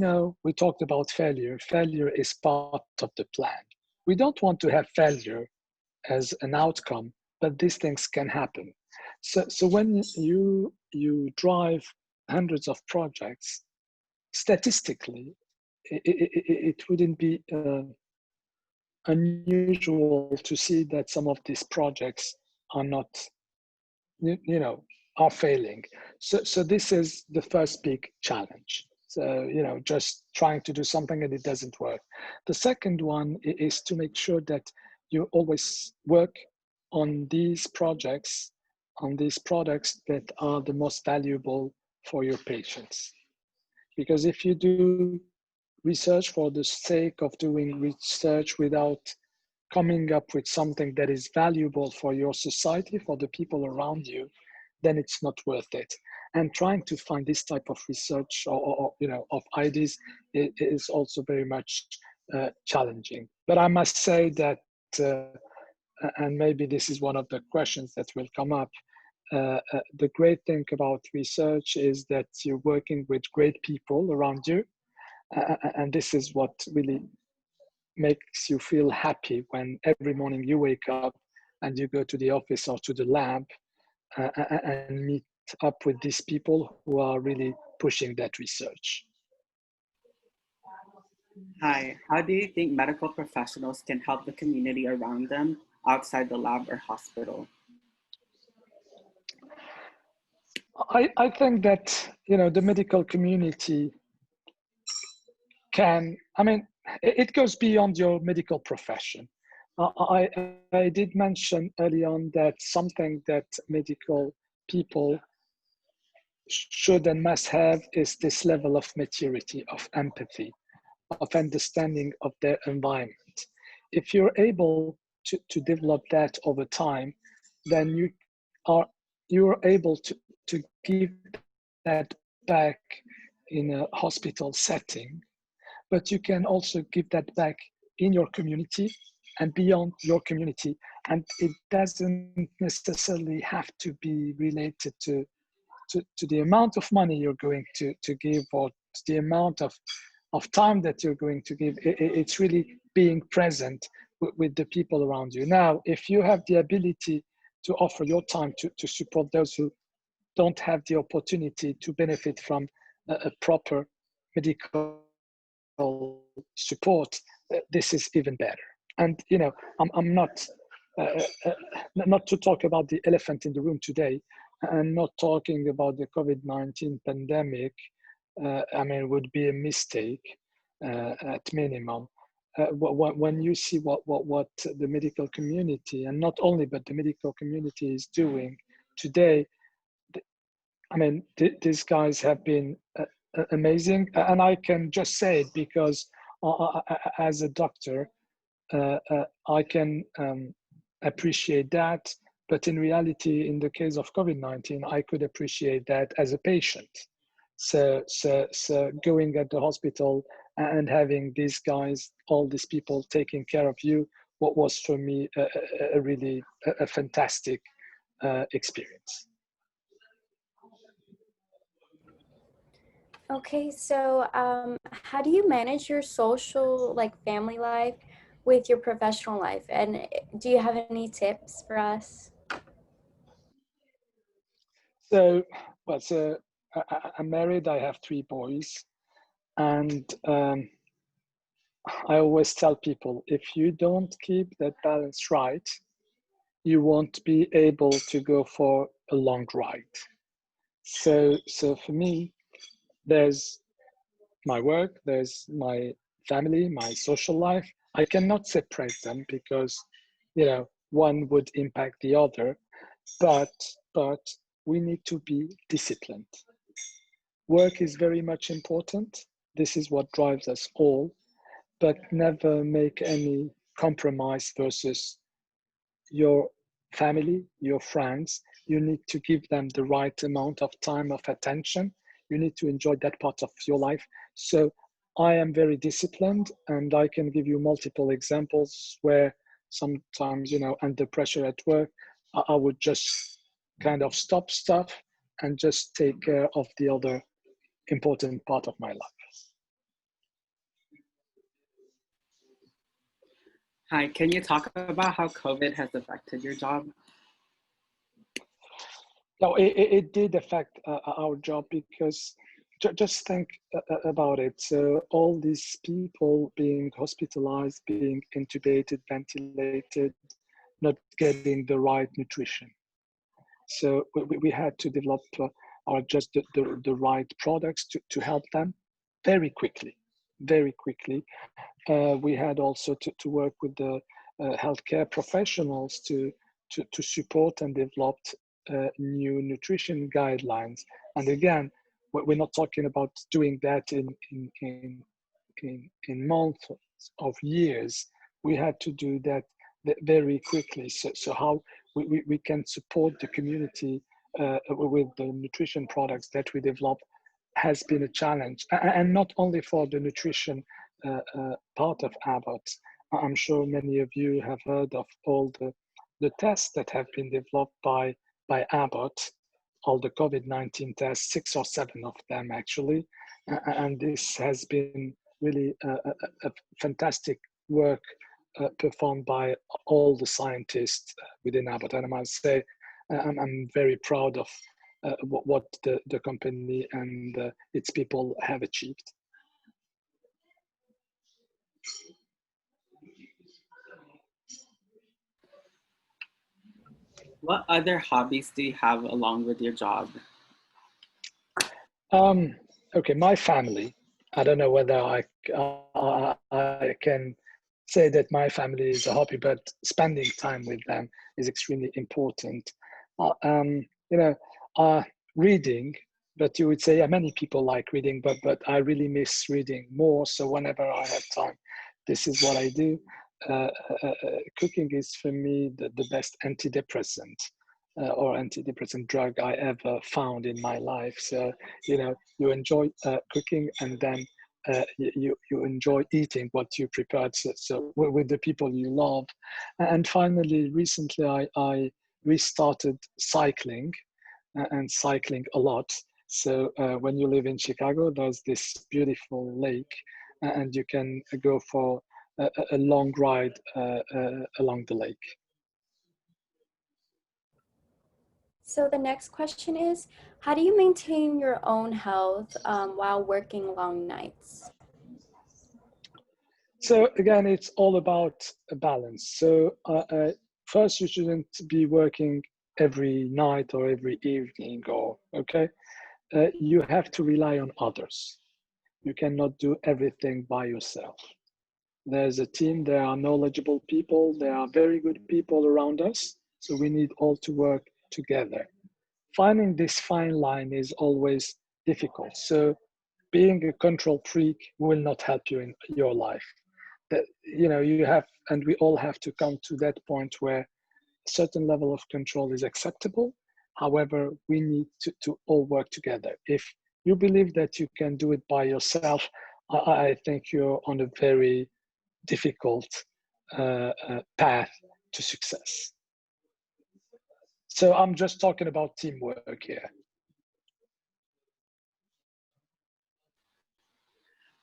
talked about failure. Failure is part of the plan. We don't want to have failure as an outcome, but these things can happen. So when you drive hundreds of projects, statistically, it wouldn't be unusual to see that some of these projects are not, are failing. So this is the first big challenge. So, just trying to do something and it doesn't work. The second one is to make sure that you always work on these projects, on these products that are the most valuable for your patients. Because if you do research for the sake of doing research without coming up with something that is valuable for your society, for the people around you, then it's not worth it. And trying to find this type of research or of ideas is also very much challenging. But I must say that, and maybe this is one of the questions that will come up, the great thing about research is that you're working with great people around you. And this is what really makes you feel happy when every morning you wake up and you go to the office or to the lab and meet up with these people who are really pushing that research. Hi, how do you think medical professionals can help the community around them outside the lab or hospital? I think that, you know, the medical community can, I mean, it goes beyond your medical profession. I did mention early on that something that medical people should and must have is this level of maturity, of empathy, of understanding of their environment. If you're able to develop that over time, then are you're able to give that back in a hospital setting, but you can also give that back in your community and beyond your community. And it doesn't necessarily have to be related to the amount of money you're going to give, or to the amount of time that you're going to give. It's really being present with the people around you. Now, if you have the ability to offer your time to support those who don't have the opportunity to benefit from a proper medical support, this is even better. And you know, I'm not to talk about the elephant in the room today, and not talking about the COVID-19 pandemic. I mean, it would be a mistake at minimum. When you see what the medical community, and not only, but the medical community is doing today, I mean, these guys have been amazing. And I can just say it because as a doctor, I can appreciate that. But in reality, in the case of COVID-19, I could appreciate that as a patient. So going at the hospital and having these guys, all these people taking care of you, what was for me a really fantastic experience. Okay, so how do you manage your social, like family life with your professional life? And do you have any tips for us? So, well, so I'm married. I have 3 boys, and I always tell people, if you don't keep that balance right, you won't be able to go for a long ride. So for me, there's my work, there's my family, my social life. I cannot separate them because, you know, one would impact the other. But we need to be disciplined. Work is very much important. This is what drives us all, but never make any compromise versus your family, your friends. You need to give them the right amount of time, of attention. You need to enjoy that part of your life. So I am very disciplined, and I can give you multiple examples where sometimes, you know, under pressure at work, I would just kind of stop stuff and just take care of the other important part of my life. Hi, can you talk about how COVID has affected your job? No, it did affect our job because just think about it. So all these people being hospitalized, being intubated, ventilated, not getting the right nutrition. So we had to develop or just the right products to help them very quickly, very quickly. We had also to work with the healthcare professionals to support and develop new nutrition guidelines. And again, we're not talking about doing that in months of years. We had to do that very quickly. So how we can support the community with the nutrition products that we develop has been a challenge, and not only for the nutrition part of Abbott. I'm sure many of you have heard of all the tests that have been developed by Abbott, all the COVID-19 tests, 6 or 7 of them actually. And this has been really a fantastic work performed by all the scientists within Abbott. And I must say, I'm very proud of what the company and its people have achieved. What other hobbies do you have along with your job? Okay, my family. I don't know whether I can say that my family is a hobby, but spending time with them is extremely important. You know, reading, but you would say, yeah, many people like reading, but I really miss reading more. So whenever I have time, this is what I do. Cooking is for me the best antidepressant or antidepressant drug I ever found in my life. So, you know, you enjoy cooking, and then you enjoy eating what you prepared, so with the people you love. And finally, recently I restarted cycling, and cycling a lot. So when you live in Chicago, there's this beautiful lake, and you can go for a long ride along the lake. So the next question is, how do you maintain your own health while working long nights? So again, it's all about a balance. So first, you shouldn't be working every night or every evening, or okay. You have to rely on others. You cannot do everything by yourself. There's a team, there are knowledgeable people, there are very good people around us. So we need all to work together. Finding this fine line is always difficult. So being a control freak will not help you in your life. That, you know, you have, and we all have to come to that point where a certain level of control is acceptable. However, we need to all work together. If you believe that you can do it by yourself, I think you're on a very difficult path to success. So I'm just talking about teamwork here.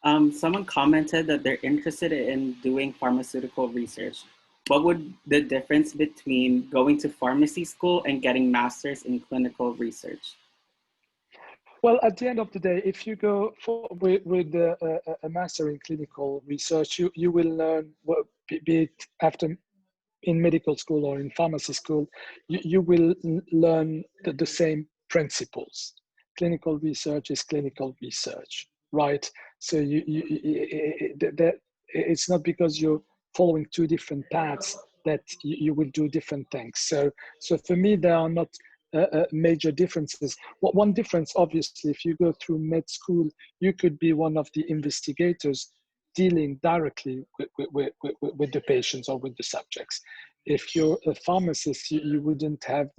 Someone commented that they're interested in doing pharmaceutical research. What would the difference between going to pharmacy school and getting masters in clinical research? Well, at the end of the day, if you go with a master in clinical research, you will learn, be it after in medical school or in pharmacy school, you will learn the same principles. Clinical research is clinical research, right? So it's not because you're following two different paths that you will do different things. So for me, there are not major differences. One difference, obviously, if you go through med school, you could be one of the investigators dealing directly with the patients or with the subjects. If you're a pharmacist, you wouldn't have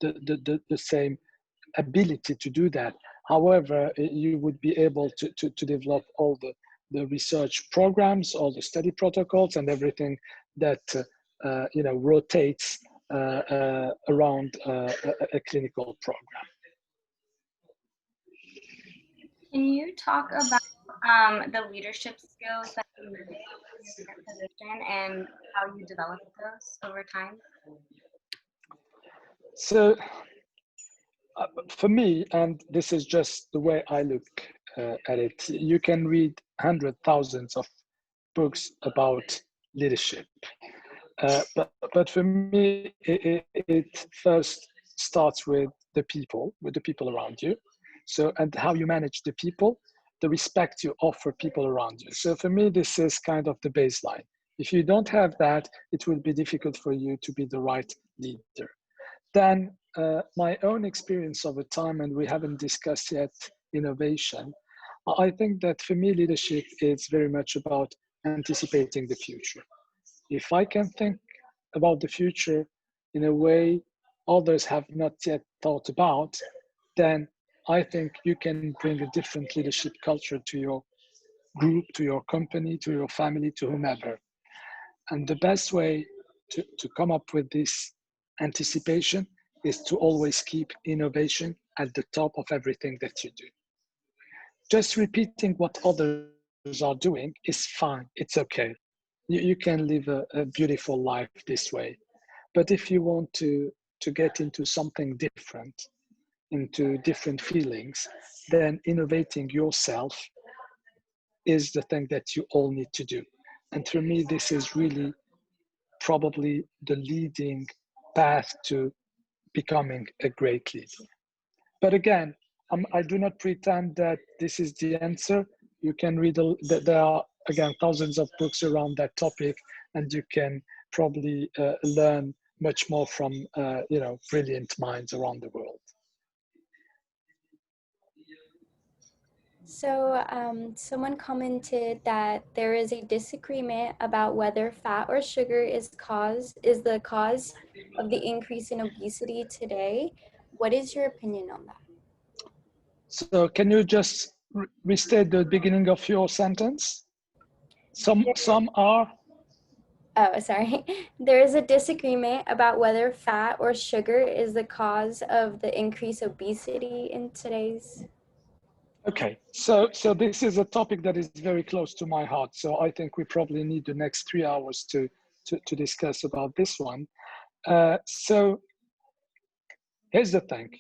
the same ability to do that. However, you would be able to develop all the research programs, all the study protocols, and everything that you know, rotates around a clinical program. Can you talk about the leadership skills that you need in your position and how you developed those over time? So for me, and this is just the way I look at it, you can read hundreds, thousands of books about leadership. But for me, it first starts with the people around you. So, and how you manage the people, the respect you offer people around you. So for me, this is kind of the baseline. If you don't have that, it will be difficult for you to be the right leader. Then my own experience over time, and we haven't discussed yet innovation, I think that for me, leadership is very much about anticipating the future. If I can think about the future in a way others have not yet thought about, then I think you can bring a different leadership culture to your group, to your company, to your family, to whomever. And the best way to come up with this anticipation is to always keep innovation at the top of everything that you do. Just repeating what others are doing is fine, it's okay. You can live a beautiful life this way. But if you want to get into something different, into different feelings, then innovating yourself is the thing that you all need to do. And for me, this is really probably the leading path to becoming a great leader. But again, I do not pretend that this is the answer. You can read, there are, again, thousands of books around that topic, and you can probably learn much more from, brilliant minds around the world. So someone commented that there is a disagreement about whether fat or sugar is the cause of the increase in obesity today. What is your opinion on that? So can you just restate the beginning of your sentence? Some are. Oh, sorry. There is a disagreement about whether fat or sugar is the cause of the increased obesity in today's. Okay, so this is a topic that is very close to my heart. So I think we probably need the next 3 hours to discuss about this one. So here's the thing,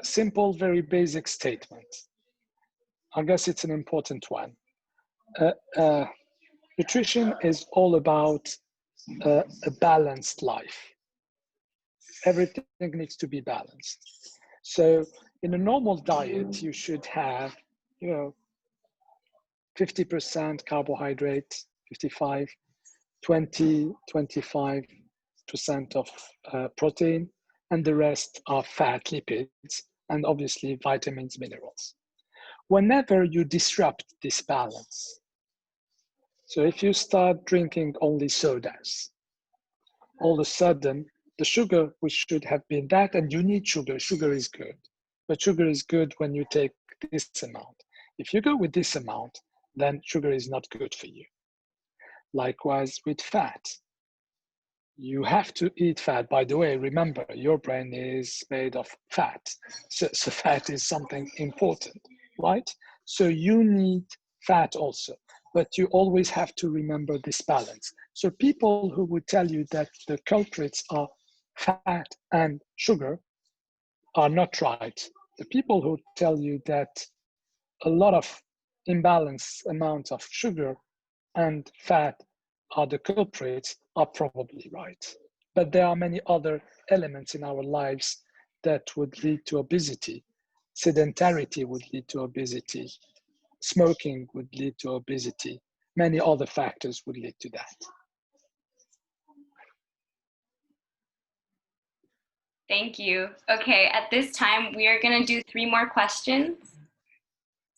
simple, very basic statement. I guess it's an important one. Nutrition is all about a balanced life. Everything needs to be balanced. So in a normal diet, you should have, 50% carbohydrate, 55, 20, 25% of protein, and the rest are fat, lipids, and obviously vitamins, minerals. Whenever you disrupt this balance, so if you start drinking only sodas, all of a sudden the sugar, which should have been that, and you need sugar, sugar is good, but sugar is good when you take this amount. If you go with this amount, then sugar is not good for you. Likewise with fat. You have to eat fat. By the way, remember, your brain is made of fat. So fat is something important, right? So you need fat also, but you always have to remember this balance. So people who would tell you that the culprits are fat and sugar are not right. The people who tell you that a lot of imbalanced amounts of sugar and fat are the culprits are probably right. But there are many other elements in our lives that would lead to obesity. Sedentarity would lead to obesity. Smoking would lead to obesity. Many other factors would lead to that. Thank you. Okay, at this time, we are going to do 3 more questions.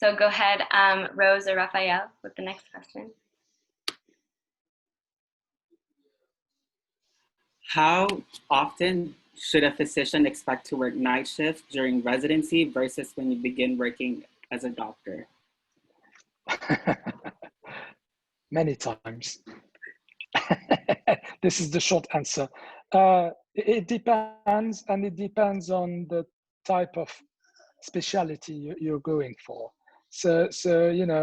So go ahead, Rose or Raphael, with the next question. How often should a physician expect to work night shift during residency versus when you begin working as a doctor? Many times. This is the short answer. It depends, and it depends on the type of specialty you're going for. So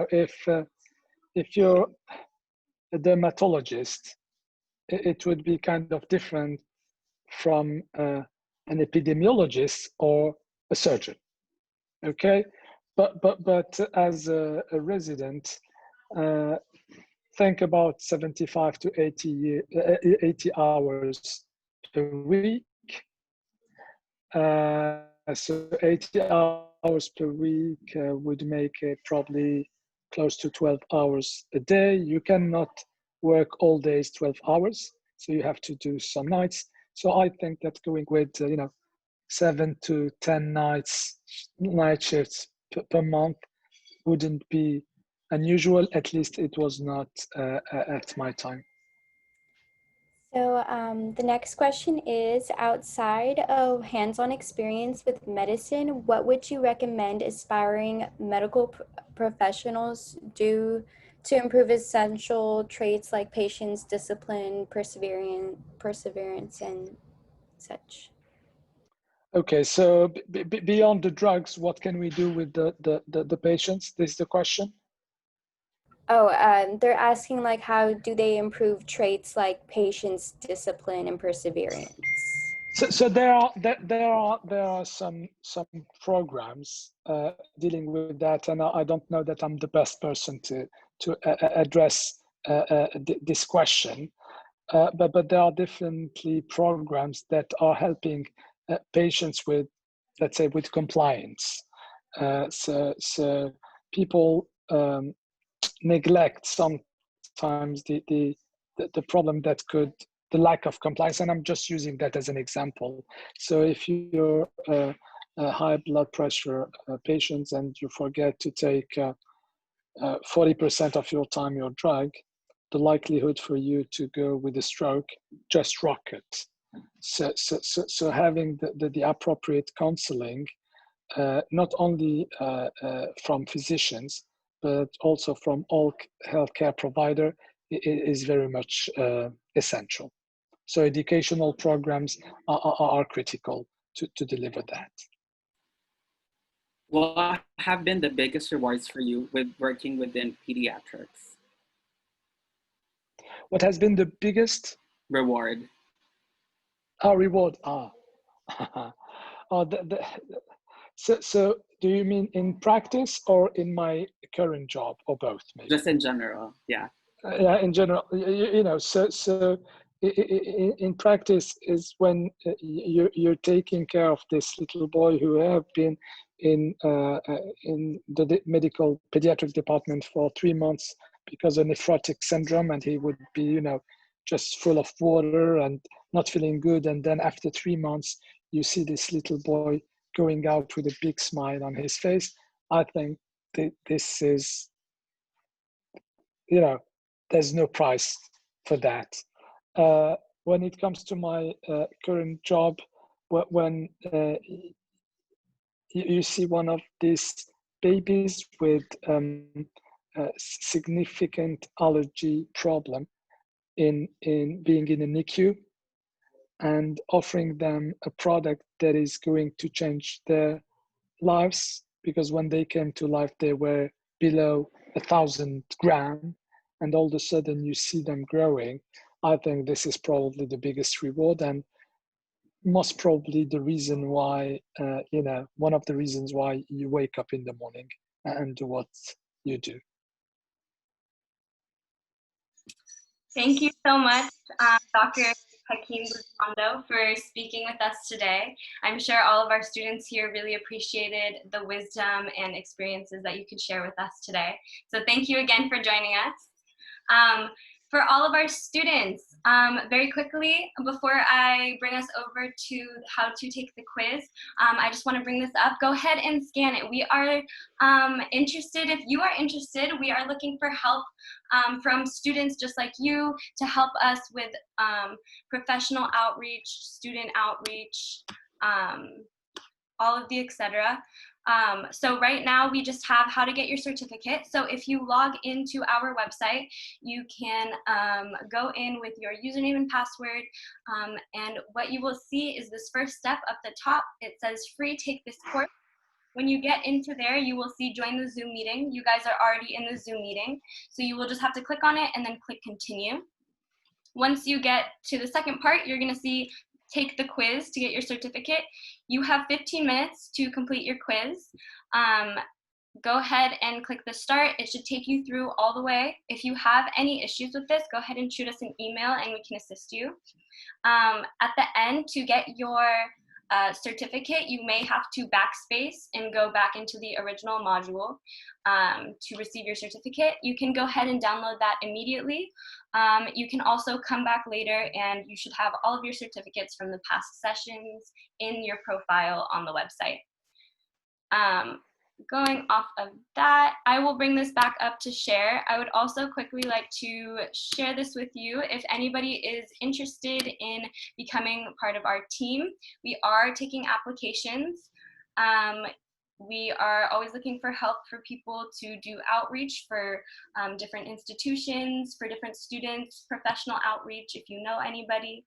if you're a dermatologist, it would be kind of different from an epidemiologist or a surgeon. Okay, but as a resident, think about 75 to 80 hours per week. So 80 hours per week would make it probably close to 12 hours a day. You cannot work all days 12 hours, so you have to do some nights. So I think that going with 7 to 10 night shifts per month wouldn't be unusual. At least it was not at my time. So the next question is, outside of hands-on experience with medicine, what would you recommend aspiring medical professionals do to improve essential traits like patience, discipline, perseverance, and such? Okay, so beyond the drugs, what can we do with the patients? This is the question. Oh, they're asking like, how do they improve traits like patience, discipline, and perseverance? So there are some programs dealing with that, and I don't know that I'm the best person to address this question. But there are definitely programs that are helping patients with, let's say, with compliance. So people neglect sometimes the problem that could, the lack of compliance, and I'm just using that as an example. So if you're a high blood pressure patients and you forget to take 40% of your time your drug, the likelihood for you to go with a stroke just rockets. So having the appropriate counseling, not only from physicians, but also from all healthcare provider is very much essential. So educational programs are critical to deliver that. What have been the biggest rewards for you with working within pediatrics? What has been the biggest Reward. reward? So do you mean in practice or in my current job, or both? Maybe? Just in general, yeah. Yeah, in general, you know, so in practice is when you're taking care of this little boy who have been in the medical pediatric department for 3 months because of nephrotic syndrome, and he would be, you know, just full of water and not feeling good. And then after 3 months, you see this little boy going out with a big smile on his face. I think this is, you know, there's no price for that. When it comes to my current job, when you see one of these babies with a significant allergy problem in being in a NICU, and offering them a product that is going to change their lives, because when they came to life, they were below 1,000 grams, and all of a sudden you see them growing. I think this is probably the biggest reward, and most probably the reason why, you know, one of the reasons why you wake up in the morning and do what you do. Thank you so much, Dr. Hakim Bouzamondo, for speaking with us today. I'm sure all of our students here really appreciated the wisdom and experiences that you could share with us today. So thank you again for joining us. For all of our students, very quickly, before I bring us over to how to take the quiz, I just want to bring this up. Go ahead and scan it. We are interested, if you are interested, we are looking for help from students just like you to help us with professional outreach, student outreach, all of the etc. So right now we just have how to get your certificate. So if you log into our website, you can go in with your username and password, and what you will see is this first step up the top. It says free, take this course. When you get into there, you will see join the Zoom meeting. You guys are already in the Zoom meeting, so you will just have to click on it and then click continue. Once you get to the second part, you're going to see take the quiz to get your certificate. You have 15 minutes to complete your quiz. Go ahead and click the start. It should take you through all the way. If you have any issues with this, go ahead and shoot us an email and we can assist you. At the end, to get your certificate, you may have to backspace and go back into the original module to receive your certificate. You can go ahead and download that immediately. You can also come back later and you should have all of your certificates from the past sessions in your profile on the website. Going off of that, I will bring this back up to share. I would also quickly like to share this with you. If anybody is interested in becoming part of our team, we are taking applications. We are always looking for help for people to do outreach for different institutions, for different students, professional outreach if you know anybody.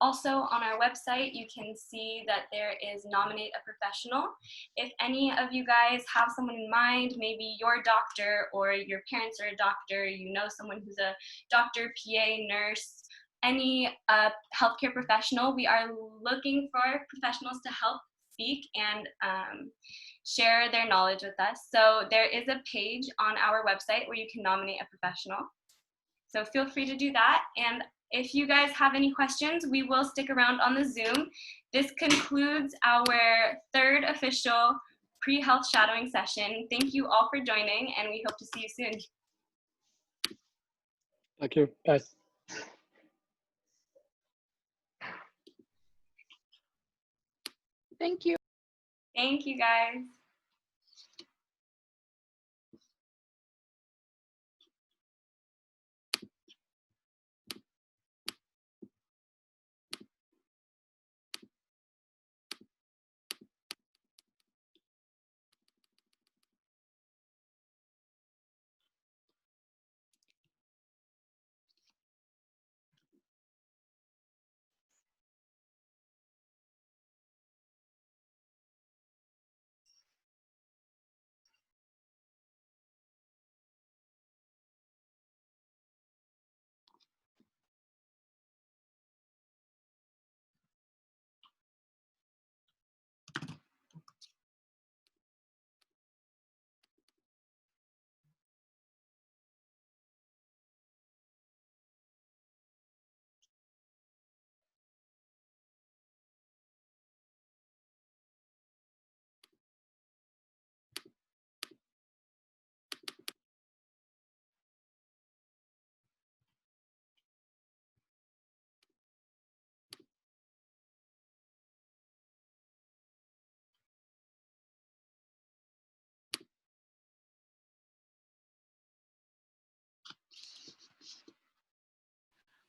Also on our website, you can see that there is nominate a professional. If any of you guys have someone in mind, maybe your doctor or your parents are a doctor, you know someone who's a doctor, PA, nurse, any healthcare professional, we are looking for professionals to help speak and share their knowledge with us. So there is a page on our website where you can nominate a professional. So feel free to do that. And if you guys have any questions, we will stick around on the Zoom. This concludes our third official pre-health shadowing session. Thank you all for joining, and we hope to see you soon. Thank you. Bye. Thank you. Thank you, guys.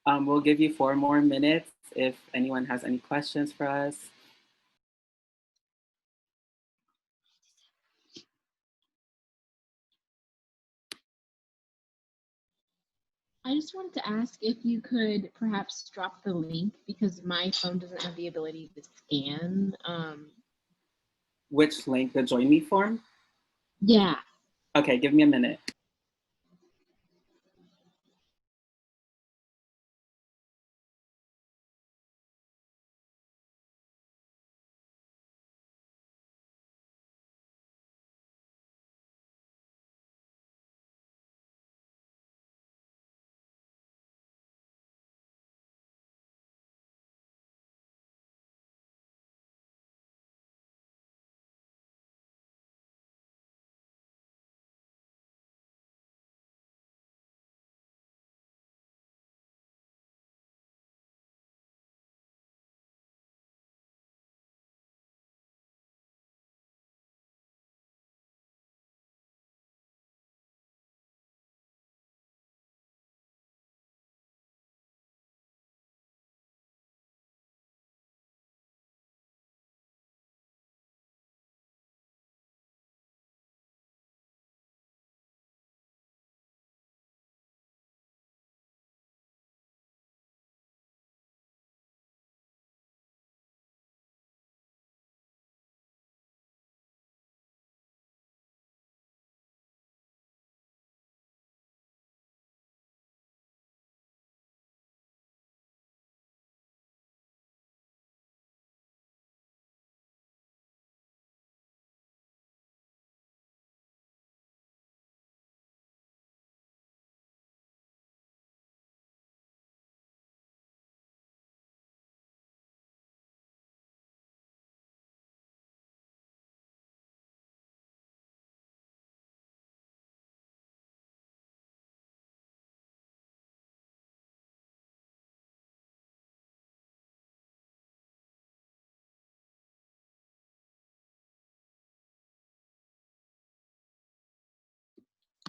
We'll give you 4 more minutes if anyone has any questions for us. I just wanted to ask if you could perhaps drop the link because my phone doesn't have the ability to scan. Which link, the Join Me form? Yeah. Okay, give me a minute.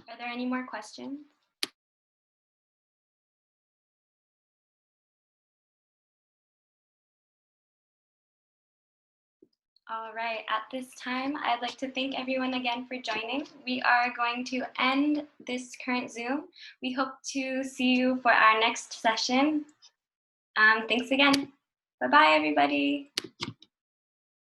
Are there any more questions? All right, at this time, I'd like to thank everyone again for joining. We are going to end this current Zoom. We hope to see you for our next session. Thanks again. Bye-bye, everybody.